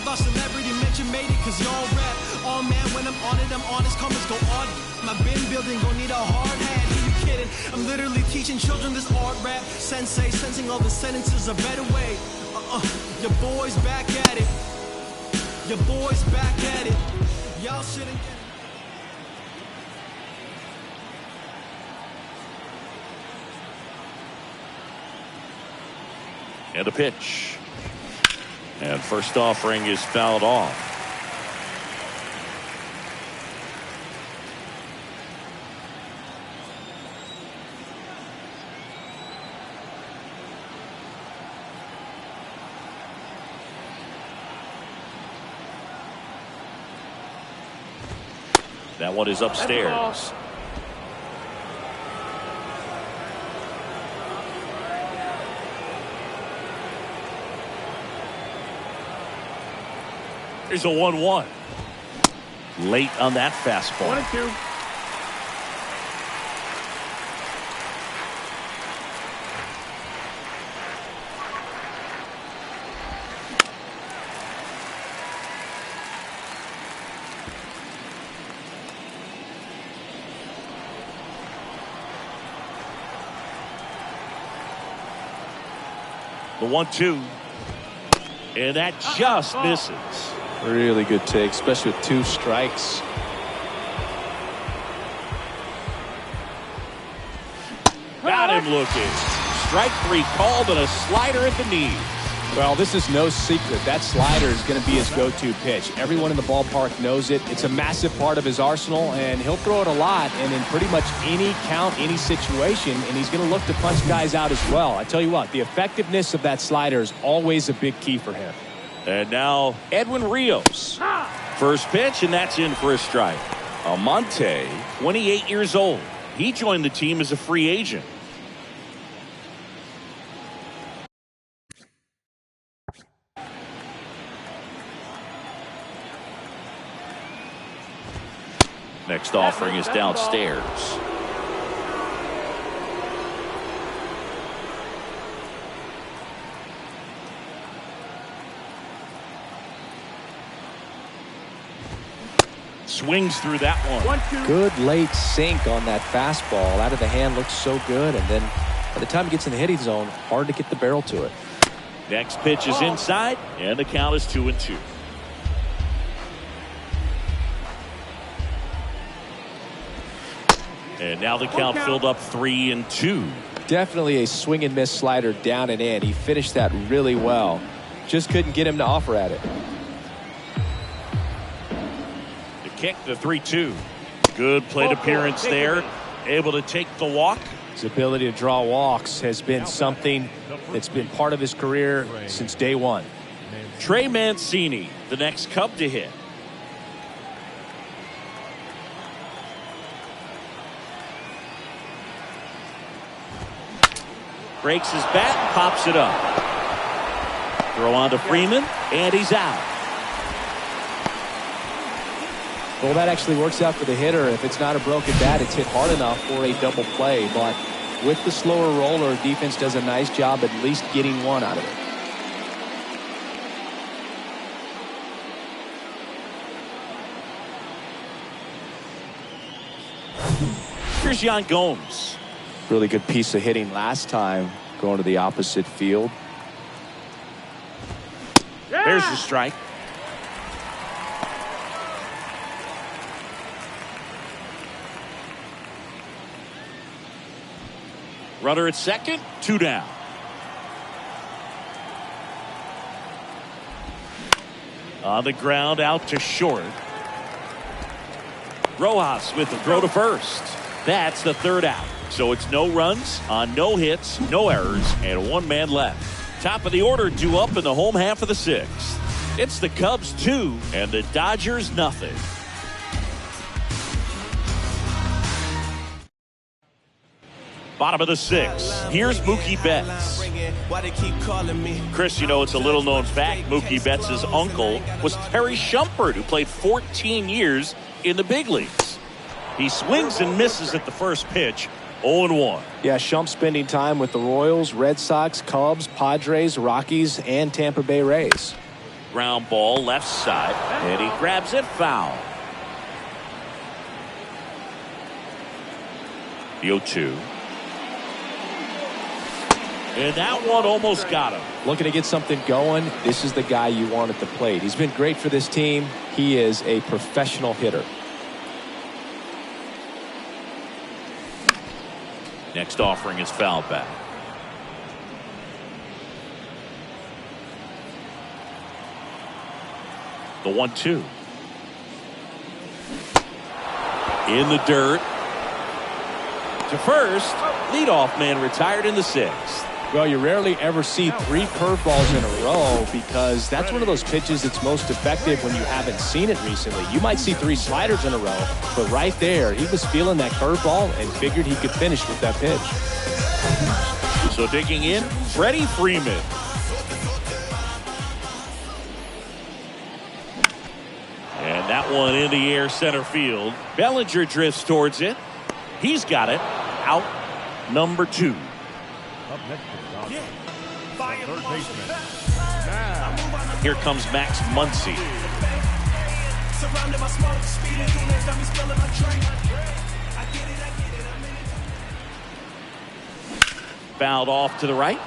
[SPEAKER 7] thought celebrity mention made it cause y'all rap. Oh man, when I'm on it, I'm honest, comments go on. My bin building gon' need a hard hat. Are you kidding? I'm literally teaching children this art rap. Sensei, sensing all the sentences a better way. Your boy's back at it. Your boy's back at it. Y'all shouldn't get it.
[SPEAKER 3] And a pitch. And first offering is fouled off. That one is upstairs. There's a 1-1. Late on that fastball.
[SPEAKER 2] 1-2.
[SPEAKER 3] The 1-2. And that just misses.
[SPEAKER 4] Really good take, especially with 2 strikes.
[SPEAKER 3] Got him looking. Strike 3 called and a slider at the knee.
[SPEAKER 4] Well, this is no secret. That slider is going to be his go-to pitch. Everyone in the ballpark knows it. It's a massive part of his arsenal, and he'll throw it a lot and in pretty much any count, any situation, and he's going to look to punch guys out as well. I tell you what, the effectiveness of that slider is always a big key for him.
[SPEAKER 3] And now Edwin Rios. First pitch, and that's in for a strike. Almonte, 28 years old. He joined the team as a free agent. Next offering is downstairs. Swings through that one.
[SPEAKER 4] Good late sink on that fastball. Out of the hand looks so good, and then by the time it gets in the hitting zone, hard to get the barrel to it.
[SPEAKER 3] Next pitch is inside, and the count is 2-2. And now the count filled up 3-2.
[SPEAKER 4] Definitely a swing and miss slider down and in. He finished that really well. Just couldn't get him to offer at it.
[SPEAKER 3] The kick, the 3-2. Good plate appearance there. Able to take the walk.
[SPEAKER 4] His ability to draw walks has been something that's been part of his career since day one.
[SPEAKER 3] Trey Mancini, the next Cub to hit. Breaks his bat, pops it up. Throw on to Freeman, and he's out.
[SPEAKER 4] Well, that actually works out for the hitter. If it's not a broken bat, it's hit hard enough for a double play. But with the slower roller, defense does a nice job at least getting one out of it.
[SPEAKER 3] Yan Gomes.
[SPEAKER 5] Really good piece of hitting last time, going to the opposite field.
[SPEAKER 3] There's the strike. Runner at second, 2 down. On the ground, out to short. Rojas with the throw to first. That's the 3rd out. So it's no runs on no hits, no errors, and 1 man left. Top of the order due up in the home half of the 6th. It's the Cubs 2 and the Dodgers nothing. Bottom of the 6th. Here's Mookie Betts. Chris, you know, it's a little known fact. Mookie Betts' uncle was Terry Shumpert, who played 14 years in the big leagues. He swings and misses at the first pitch. 0-1.
[SPEAKER 5] Yeah, Shump spending time with the Royals, Red Sox, Cubs, Padres, Rockies, and Tampa Bay Rays.
[SPEAKER 3] Ground ball left side, and he grabs it foul. The 0-2. And that one almost got him.
[SPEAKER 5] Looking to get something going. This is the guy you want at the plate. He's been great for this team. He is a professional hitter.
[SPEAKER 3] Next offering is foul back. The 1-2. In the dirt. To first. Leadoff man retired in the 6th.
[SPEAKER 5] Well, you rarely ever see 3 curveballs in a row because that's one of those pitches that's most effective when you haven't seen it recently. You might see 3 sliders in a row, but right there, he was feeling that curveball and figured he could finish with that pitch.
[SPEAKER 3] So digging in, Freddie Freeman. And that one in the air center field. Bellinger drifts towards it. He's got it. Out number 2.
[SPEAKER 6] Up next to the Dodgers, the 3rd baseman. Now,
[SPEAKER 3] Here comes Max Muncy. Fouled off to the right.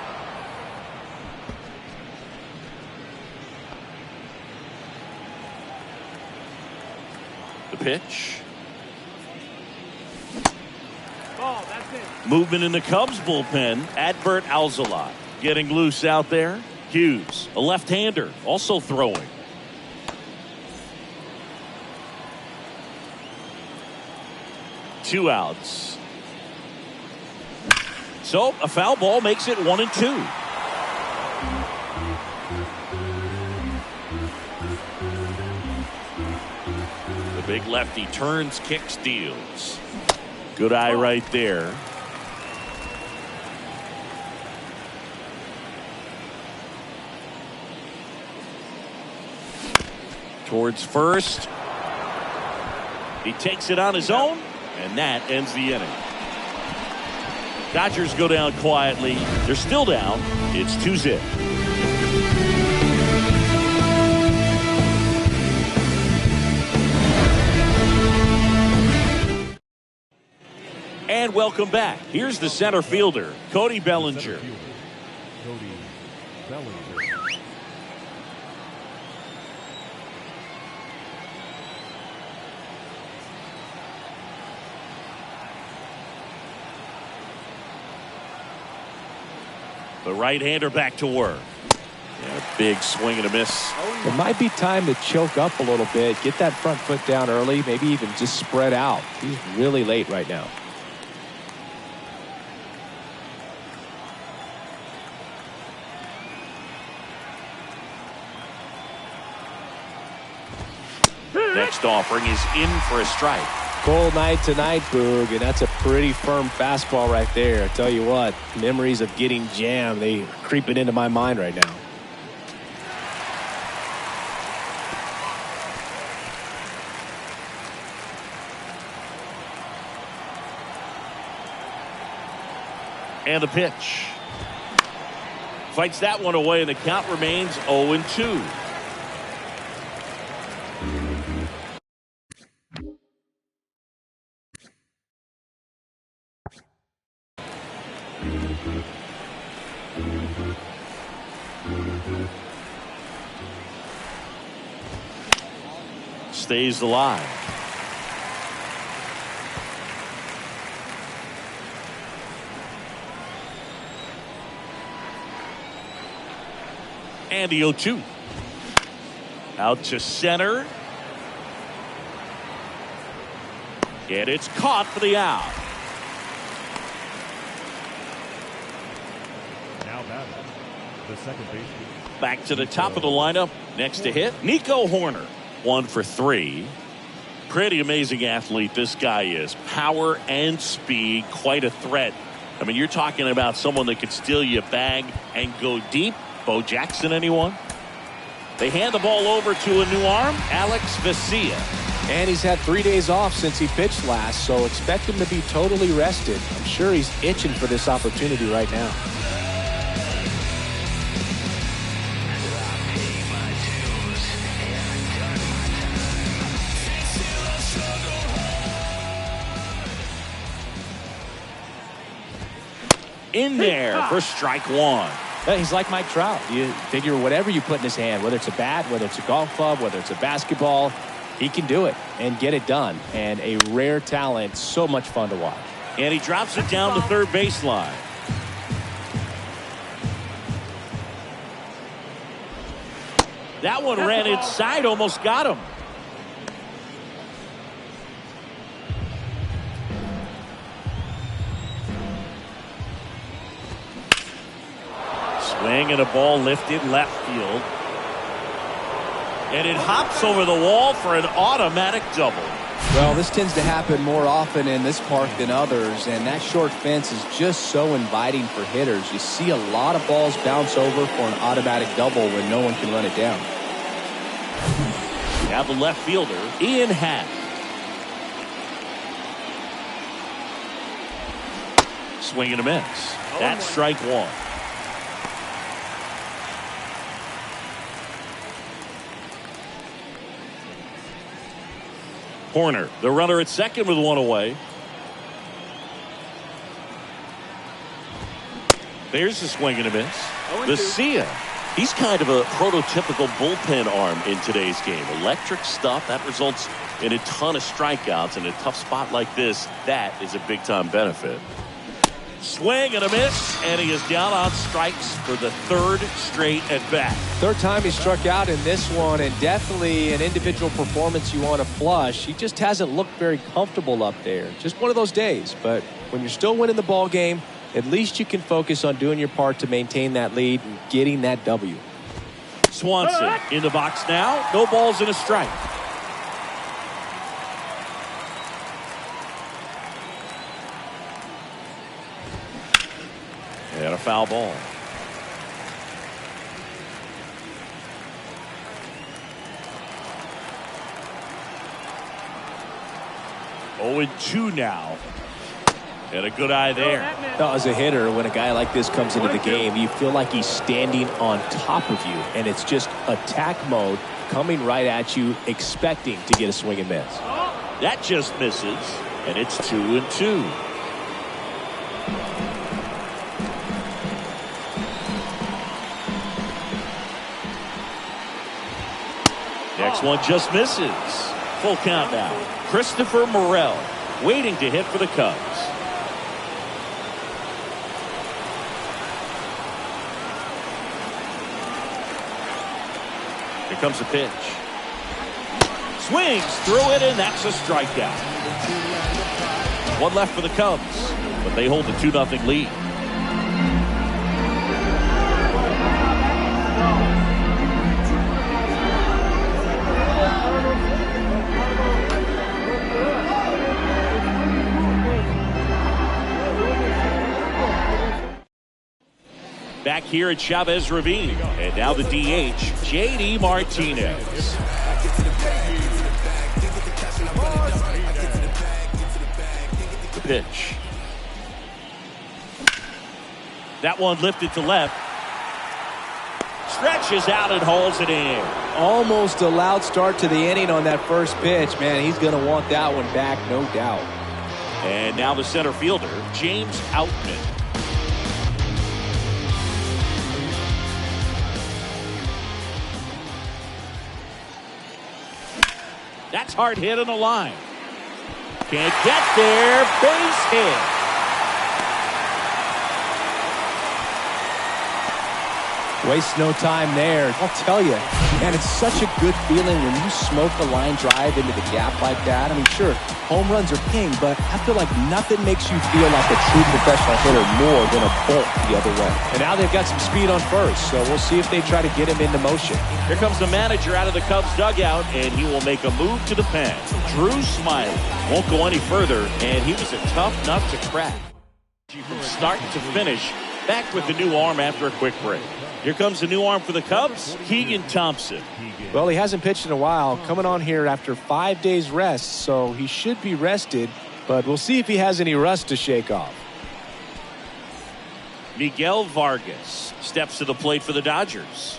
[SPEAKER 3] The pitch. Movement in the Cubs bullpen. Adbert Alzolot getting loose out there. Hughes, a left-hander, also throwing. Two outs. So a foul ball makes it 1-2. The big lefty turns, kicks, deals. Good eye right there. Towards first. He takes it on his own, and that ends the inning. Dodgers go down quietly. They're still down. It's 2-0. And welcome back. Here's the center fielder, Cody Bellinger.
[SPEAKER 6] Cody Bellinger.
[SPEAKER 3] The right-hander back to work. Yeah, big swing and a miss.
[SPEAKER 5] It might be time to choke up a little bit, get that front foot down early, maybe even just spread out. He's really late right now.
[SPEAKER 3] Next offering is in for a strike.
[SPEAKER 5] Cold night tonight, Boog, and that's a pretty firm fastball right there. I tell you what, memories of getting jammed, they are creeping into my mind right now.
[SPEAKER 3] And the pitch. Fights that one away, and the count remains 0-2. Stays alive. And the 0-2. Out to center. And it's caught for the out.
[SPEAKER 6] Now batting, the second baseman.
[SPEAKER 3] Back to the top of the lineup. Next to hit, Nico Horner. 1 for 3. Pretty amazing athlete this guy is. Power and speed, quite a threat. I mean, you're talking about someone that could steal you a bag and go deep. Bo Jackson, anyone? They hand the ball over to a new arm, Alex Vesia.
[SPEAKER 5] And he's had 3 days off since he pitched last, so expect him to be totally rested. I'm sure he's itching for this opportunity right now.
[SPEAKER 3] In there for strike 1.
[SPEAKER 5] He's like Mike Trout. You figure whatever you put in his hand, whether it's a bat, whether it's a golf club, whether it's a basketball, he can do it and get it done. And a rare talent, so much fun to watch.
[SPEAKER 3] And he drops it down the third baseline. That one ran inside, almost got him. Swing and a ball lifted left field. And it hops over the wall for an automatic double.
[SPEAKER 5] Well, this tends to happen more often in this park than others, and that short fence is just so inviting for hitters. You see a lot of balls bounce over for an automatic double when no one can run it down.
[SPEAKER 3] Now the left fielder, Ian Happ. Swing and a miss. That's strike 1. Horner, the runner at second with 1 away. There's the swing and a miss. Vesia, he's kind of a prototypical bullpen arm in today's game. Electric stuff that results in a ton of strikeouts. In a tough spot like this, that is a big-time benefit. Swing and a miss, and he is down on strikes for the third straight at bat.
[SPEAKER 5] Third time he struck out in this one, and definitely an individual performance you want to flush. He just hasn't looked very comfortable up there. Just one of those days. But when you're still winning the ball game, at least you can focus on doing your part to maintain that lead and getting that W.
[SPEAKER 3] Swanson in the box now. No balls and a strike. And a foul ball. Oh, 2 now. And a good eye there.
[SPEAKER 5] As a hitter, when a guy like this comes into the game, you feel like he's standing on top of you, and it's just attack mode coming right at you, expecting to get a swing and miss.
[SPEAKER 3] That just misses, and it's 2-2. Next one just misses. Full count now. Christopher Morel waiting to hit for the Cubs. Here comes the pitch. Swings through it, and that's a strikeout. 1 left for the Cubs, but they hold the 2-0 lead. Back here at Chavez Ravine. And now the DH, J.D. Martinez. The pitch. That one lifted to left. Stretches out and hauls it in.
[SPEAKER 5] Almost a loud start to the inning on that first pitch. Man, he's going to want that one back, no doubt.
[SPEAKER 3] And now the center fielder, James Outman. That's hard hit on the line. Can't get there. Base hit.
[SPEAKER 5] Waste no time there. I'll tell you, man, it's such a good feeling when you smoke a line drive into the gap like that. I mean, sure, home runs are king, but I feel like nothing makes you feel like a true professional hitter more than a bolt the other way.
[SPEAKER 4] And now they've got some speed on first, so we'll see if they try to get him into motion.
[SPEAKER 3] Here comes the manager out of the Cubs dugout, and he will make a move to the pen. Drew Smiley won't go any further, and he was a tough nut to crack. From start to finish, back with the new arm after a quick break. Here comes the new arm for the Cubs, Keegan Thompson.
[SPEAKER 4] Well, he hasn't pitched in a while, coming on here after 5 days rest, so he should be rested, but we'll see if he has any rust to shake off.
[SPEAKER 3] Miguel Vargas steps to the plate for the Dodgers.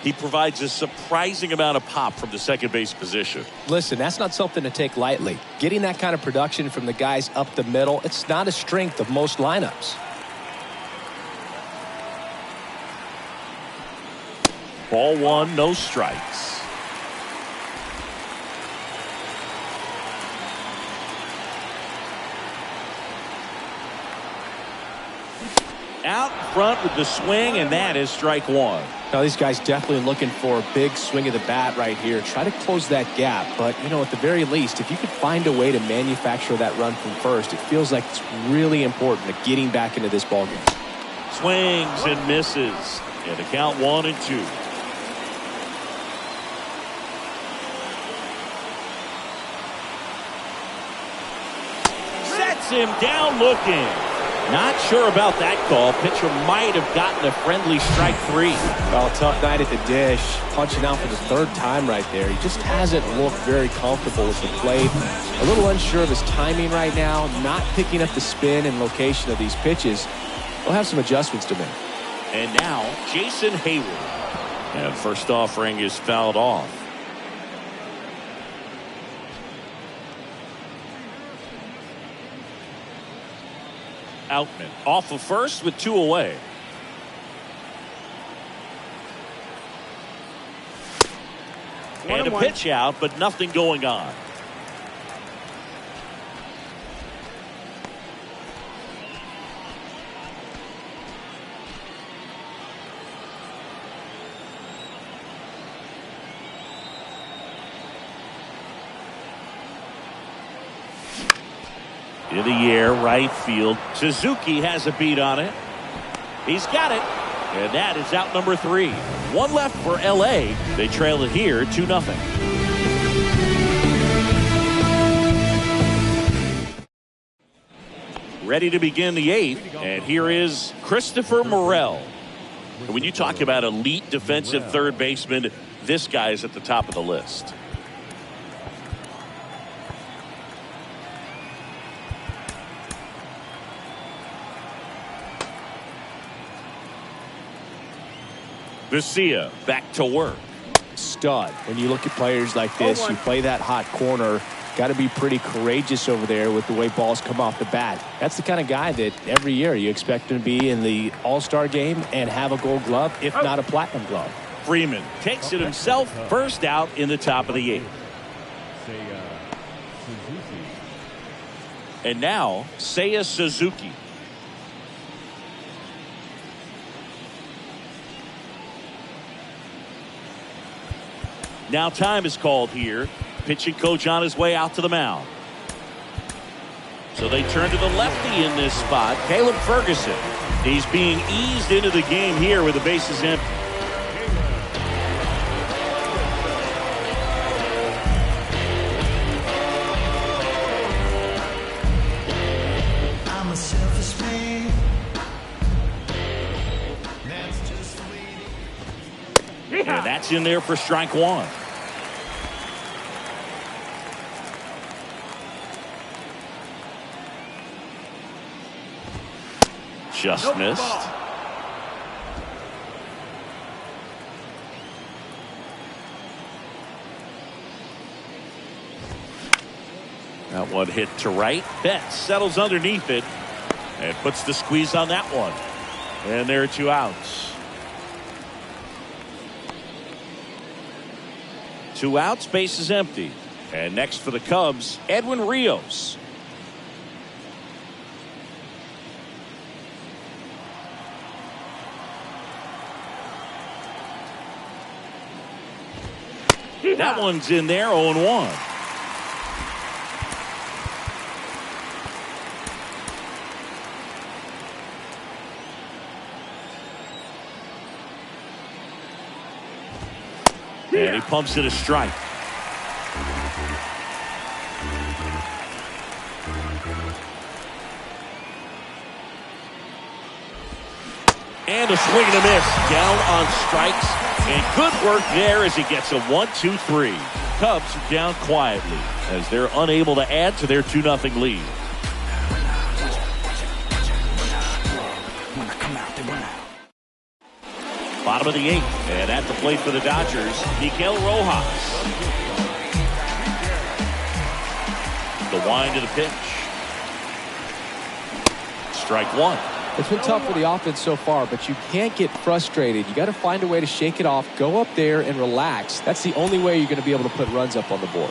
[SPEAKER 3] He provides a surprising amount of pop from the second base position.
[SPEAKER 4] Listen, that's not something to take lightly. Getting that kind of production from the guys up the middle, it's not a strength of most lineups.
[SPEAKER 3] Ball one, no strikes. Out front with the swing, and that is strike one.
[SPEAKER 4] Now, these guys definitely looking for a big swing of the bat right here. Try to close that gap, but, you know, at the very least, if you could find a way to manufacture that run from first, it feels like it's really important to getting back into this ballgame.
[SPEAKER 3] Swings and misses. And the count 1-2. Him down looking. Not sure about that call. Pitcher might have gotten a friendly strike three.
[SPEAKER 4] Well, tough night at the dish. Punching out for the third time right there. He just hasn't looked very comfortable at the plate. A little unsure of his timing right now. Not picking up the spin and location of these pitches. We'll have some adjustments to make.
[SPEAKER 3] And now Jason Hayward. And first offering is fouled off. Outman off of first with 2 away. And a pitch out, but nothing going on. In the air, right field. Suzuki has a beat on it. He's got it. And that is out number 3. One left for L.A. They trail it here 2-0. Ready to begin the 8th. And here is Christopher Morel. And when you talk about elite defensive third baseman, this guy is at the top of the list. Garcia back to work.
[SPEAKER 4] Stud. When you look at players like this, you play that hot corner. Got to be pretty courageous over there with the way balls come off the bat. That's the kind of guy that every year you expect him to be in the All-Star game and have a Gold Glove, if not a Platinum Glove.
[SPEAKER 3] Freeman takes it himself. First out in the top of the 8th. And now Seiya Suzuki. Now time is called here. Pitching coach on his way out to the mound. So they turn to the lefty in this spot, Caleb Ferguson. He's being eased into the game here with the bases empty.
[SPEAKER 7] I'm a selfish man. That's just the way.
[SPEAKER 3] And that's in there for strike 1. Just missed. That one hit to right. Betts settles underneath it and puts the squeeze on that one. And there are 2 outs. 2 outs, base is empty. And next for the Cubs, Edwin Rios. That one's in there, 0-1. And he pumps it a strike. And a swing and a miss. Down on strikes. And good work there as he gets a 1-2-3. Cubs are down quietly as they're unable to add to their 2-0 lead. Bottom of the 8th, and at the plate for the Dodgers, Miguel Rojas. The wind to the pitch. Strike one.
[SPEAKER 4] It's been tough for the offense so far, but you can't get frustrated. You got to find a way to shake it off, go up there and relax. That's the only way you're going to be able to put runs up on the board.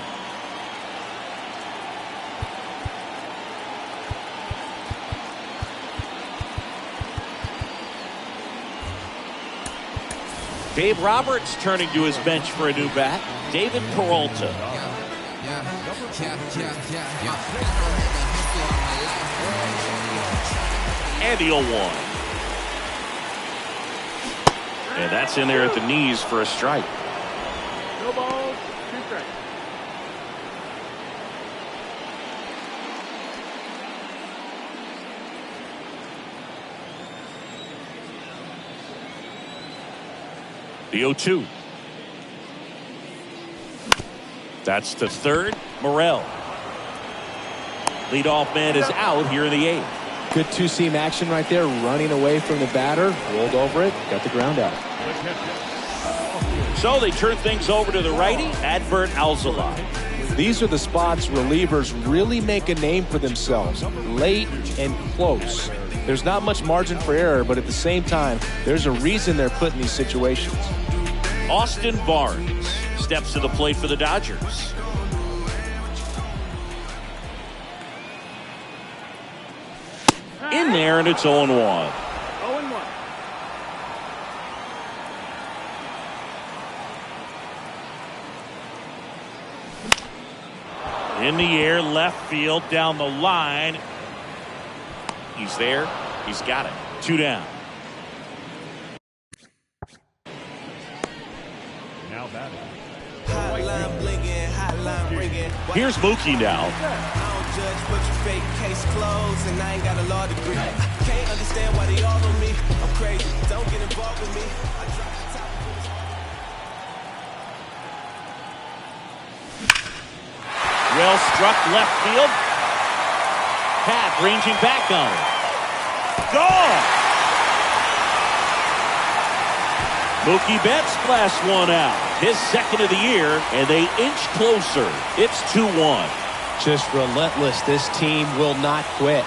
[SPEAKER 3] Dave Roberts turning to his bench for a new bat. David Peralta. And the 0-1. And that's in there at the knees for a strike.
[SPEAKER 2] No balls, 2 strikes.
[SPEAKER 3] The 0-2. That's to third. Morel. Leadoff man is out here in the 8th.
[SPEAKER 4] Good two-seam action right there, running away from the batter, rolled over it, got the ground out.
[SPEAKER 3] So they turn things over to the righty, Adbert Alzolay.
[SPEAKER 4] These are the spots relievers really make a name for themselves, late and close. There's not much margin for error, but at the same time, there's a reason they're put in these situations.
[SPEAKER 3] Austin Barnes steps to the plate for the Dodgers. In there, and it's 0-1.
[SPEAKER 2] 0-1.
[SPEAKER 3] In the air, left field, down the line. He's there. He's got it. 2 down.
[SPEAKER 6] Now batting.
[SPEAKER 3] Here's Mookie now.
[SPEAKER 7] Judge, but you fake case closed, and I ain't got a law degree. Can't understand why they all on me. I'm crazy. Don't get involved with me. I drop the top.
[SPEAKER 3] Well struck left field. Pat ranging back on it. Gone. Mookie Betts blasts one out. His second of the year, and they inch closer. It's 2-1.
[SPEAKER 4] Just relentless. This team will not quit.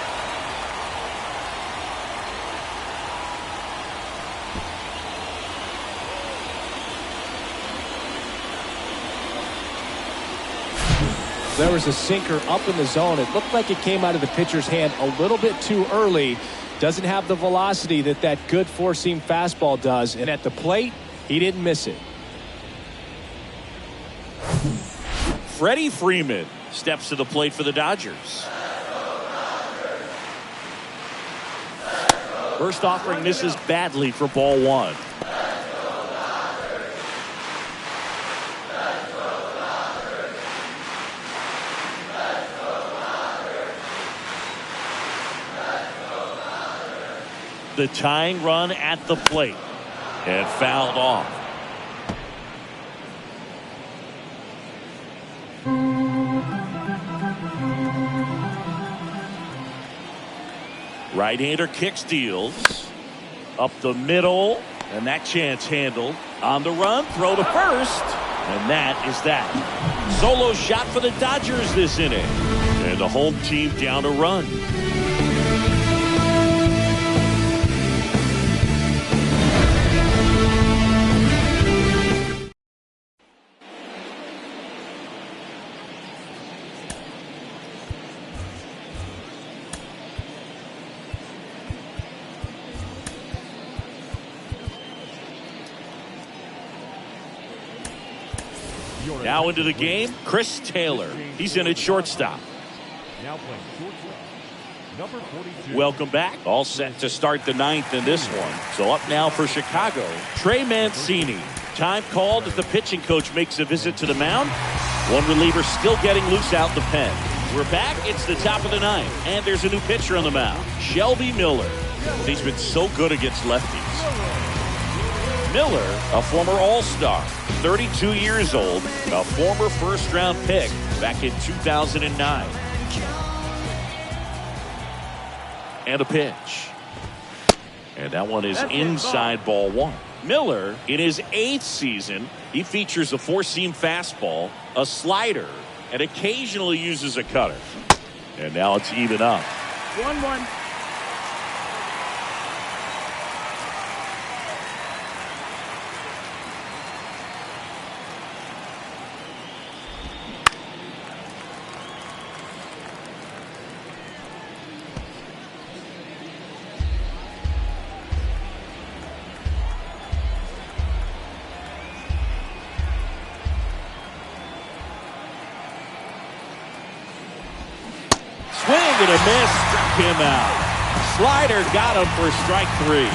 [SPEAKER 4] There was a sinker up in the zone. It looked like it came out of the pitcher's hand a little bit too early. Doesn't have the velocity that good four-seam fastball does. And at the plate, he didn't miss it.
[SPEAKER 3] Freddie Freeman steps to the plate for the Dodgers. First offering misses badly for ball 1. The tying run at the plate and fouled off. Right-hander kick steals up the middle, and that chance handled. On the run, throw to first, and that is that. Solo shot for the Dodgers this inning, and the home team down a run. Now into the game, Chris Taylor. He's in at shortstop.
[SPEAKER 6] Now playing shortstop, number 42.
[SPEAKER 3] Welcome back. All set to start the ninth in this one. So up now for Chicago, Trey Mancini. Time called as the pitching coach makes a visit to the mound. One reliever still getting loose out the pen. We're back. It's the top of the ninth. And there's a new pitcher on the mound, Shelby Miller. He's been so good against lefties. Miller, a former All-Star, 32 years old, a former first-round pick back in 2009. And a pitch. And that one is inside ball one. Miller, in his 8th season, he features a four-seam fastball, a slider, and occasionally uses a cutter. And now it's even up.
[SPEAKER 2] 1-1.
[SPEAKER 3] Swing and a miss, struck him out. Slider got him for strike 3.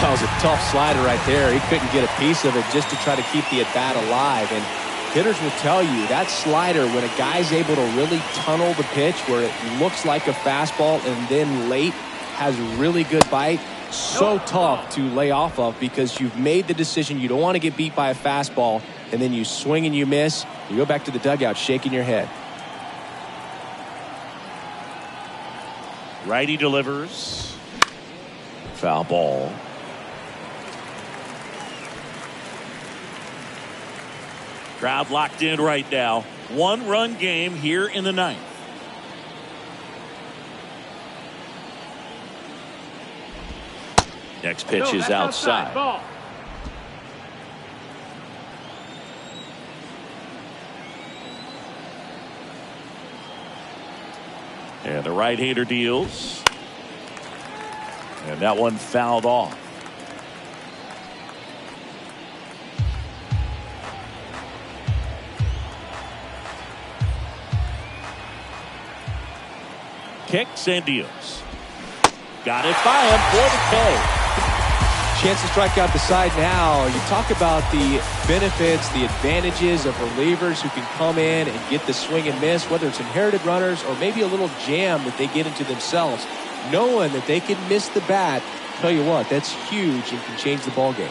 [SPEAKER 5] That was a tough slider right there. He couldn't get a piece of it just to try to keep the at-bat alive. And hitters will tell you that slider, when a guy's able to really tunnel the pitch where it looks like a fastball and then late has really good bite, so tough to lay off of because you've made the decision you don't want to get beat by a fastball, and then you swing and you miss. You go back to the dugout shaking your head.
[SPEAKER 3] Righty delivers. Foul ball. Crowd locked in right now. 1-run game here in the ninth. Next pitch is outside.
[SPEAKER 2] Ball.
[SPEAKER 3] And the right-hander deals. And that one fouled off. Kicks and deals. Got it by him for the K.
[SPEAKER 5] Chance to strike out the side now. You talk about the benefits, the advantages of relievers who can come in and get the swing and miss, whether it's inherited runners or maybe a little jam that they get into themselves. Knowing that they can miss the bat, tell you what, that's huge and can change the ball game.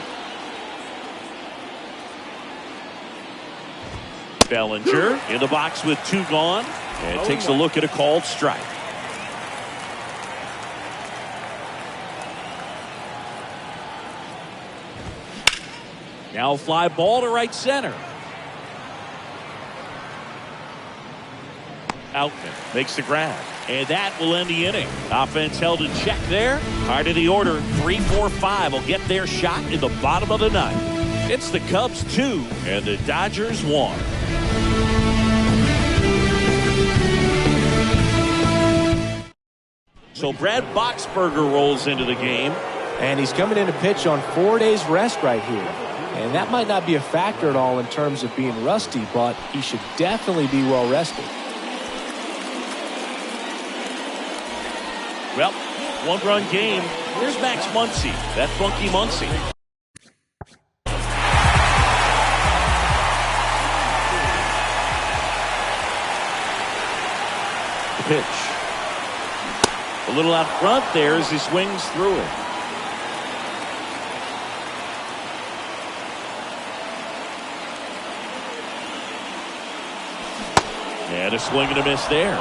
[SPEAKER 3] Bellinger in the box with 2 gone and takes a look at a called strike. Now fly ball to right center. Outman makes the grab. And that will end the inning. Offense held in check there. Heart of the order, 3-4-5 will get their shot in the bottom of the ninth. It's the Cubs 2 and the Dodgers 1. So Brad Boxberger rolls into the game.
[SPEAKER 5] And he's coming in to pitch on 4 days rest right here. And that might not be a factor at all in terms of being rusty, but he should definitely be well rested.
[SPEAKER 3] Well, 1-run game. Here's Max Muncy. That funky Muncy. The pitch. A little out front there as he swings through it. And a swing and a miss there.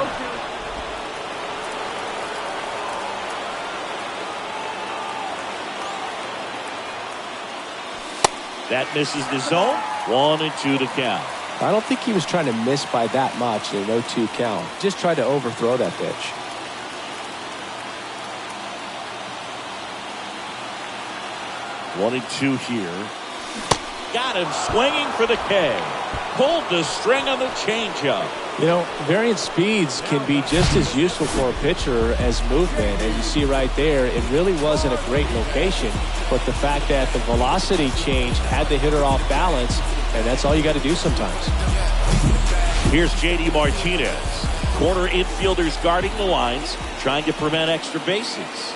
[SPEAKER 3] That misses the zone. 1-2 to count.
[SPEAKER 5] I don't think he was trying to miss by that much in a 0-2 count. Just tried to overthrow that pitch.
[SPEAKER 3] One and 2 here. Got him swinging for the K. Pulled the string on the changeup.
[SPEAKER 5] You know, varying speeds can be just as useful for a pitcher as movement. And you see right there, it really wasn't a great location. But the fact that the velocity change had the hitter off balance And that's all you got to do sometimes.
[SPEAKER 3] Here's J.D. Martinez. Corner infielders guarding the lines, trying to prevent extra bases.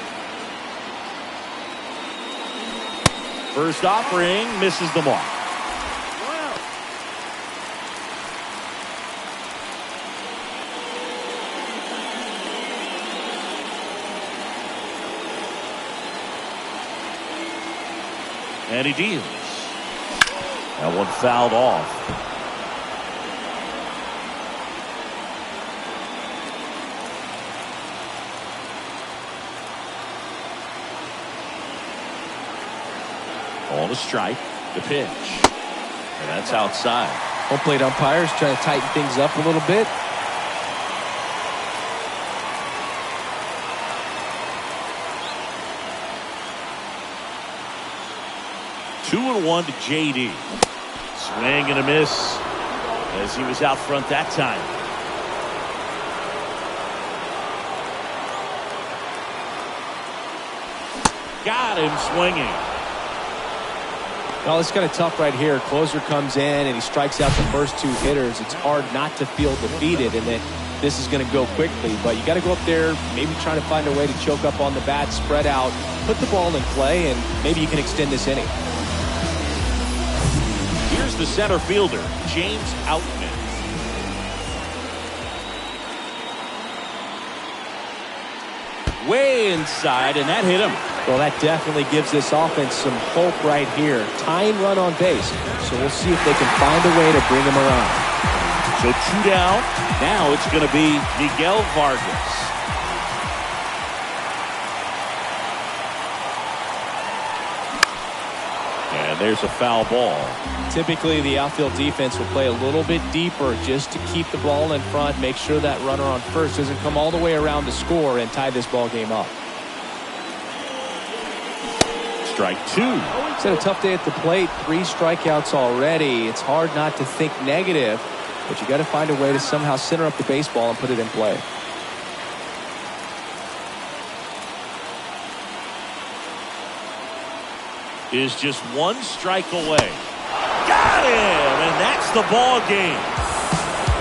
[SPEAKER 3] First offering misses the mark. And he deals. That one fouled off. On a strike, the pitch. And that's outside.
[SPEAKER 5] Home plate umpires trying to tighten things up a little bit.
[SPEAKER 3] Two and one to J.D. Swing and a miss as he was out front that time. Got him swinging.
[SPEAKER 5] Well, it's kind of tough right here. Closer comes in and he strikes out the first two hitters. It's hard not to feel defeated and that this is going to go quickly. But you got to go up there, maybe trying to find a way to choke up on the bat, spread out, put the ball in play, and maybe you can extend this inning.
[SPEAKER 3] Here's the center fielder, James Outman. Way inside, and that hit him.
[SPEAKER 5] Well, that definitely gives this offense some hope right here. Tying run on base. So we'll see if they can find a way to bring him around.
[SPEAKER 3] So two down. Now it's going to be Miguel Vargas. And there's a foul ball.
[SPEAKER 5] Typically, the outfield defense will play a little bit deeper just to keep the ball in front, make sure that runner on first doesn't come all the way around to score and tie this ball game up.
[SPEAKER 3] Strike two.
[SPEAKER 5] It's had a tough day at the plate. 3 strikeouts already. It's hard not to think negative, but you got to find a way to somehow center up the baseball and put it in play.
[SPEAKER 3] Is just 1 strike away. Got him, and that's the ball game.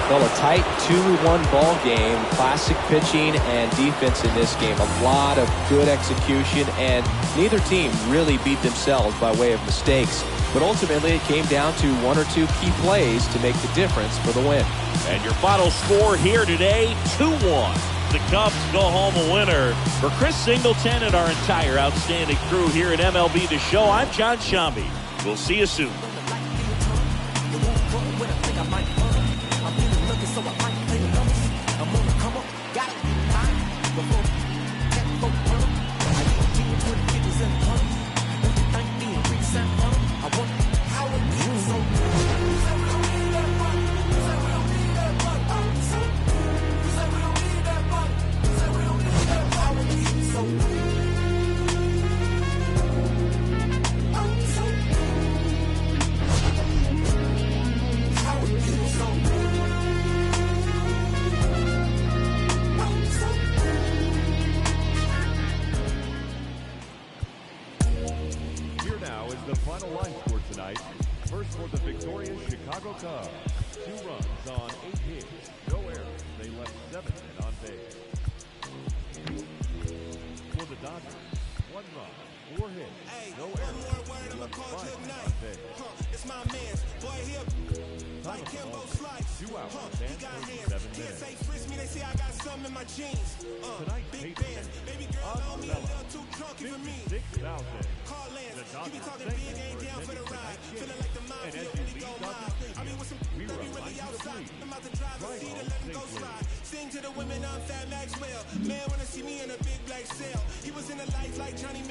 [SPEAKER 5] Well, a tight 2-1 ball game. Classic pitching and defense in this game. A lot of good execution, and neither team really beat themselves by way of mistakes. But ultimately, it came down to 1 or 2 key plays to make the difference for the win.
[SPEAKER 3] And your final score here today, 2-1. The Cubs go home a winner. For Chris Singleton and our entire outstanding crew here at MLB The Show, I'm John Shambi. We'll see you soon.
[SPEAKER 6] The final line score tonight. First for the victorious Chicago Cubs. 2 runs on 8 hits. No errors. They left 7 men on base. For the Dodgers, 1 run, 4 hits. No errors. They left 5 men on base.
[SPEAKER 7] It's my man's boy here. Like Kimbo Slice.
[SPEAKER 6] 2 hours and 37 minutes.
[SPEAKER 7] They say I got something in my jeans. Big bands. Baby girl on me a little too drunky for me.
[SPEAKER 6] 6,000.
[SPEAKER 7] Call Lance. You be talking big, ain't down for the ride. Feeling like the mob, really go wild. I mean, with some baby really outside. I'm about to drive a seat and let them go slide. Sing to the women, I'm Fat Maxwell. Man wanna see me in a big black sail. He was in the lights like Johnny.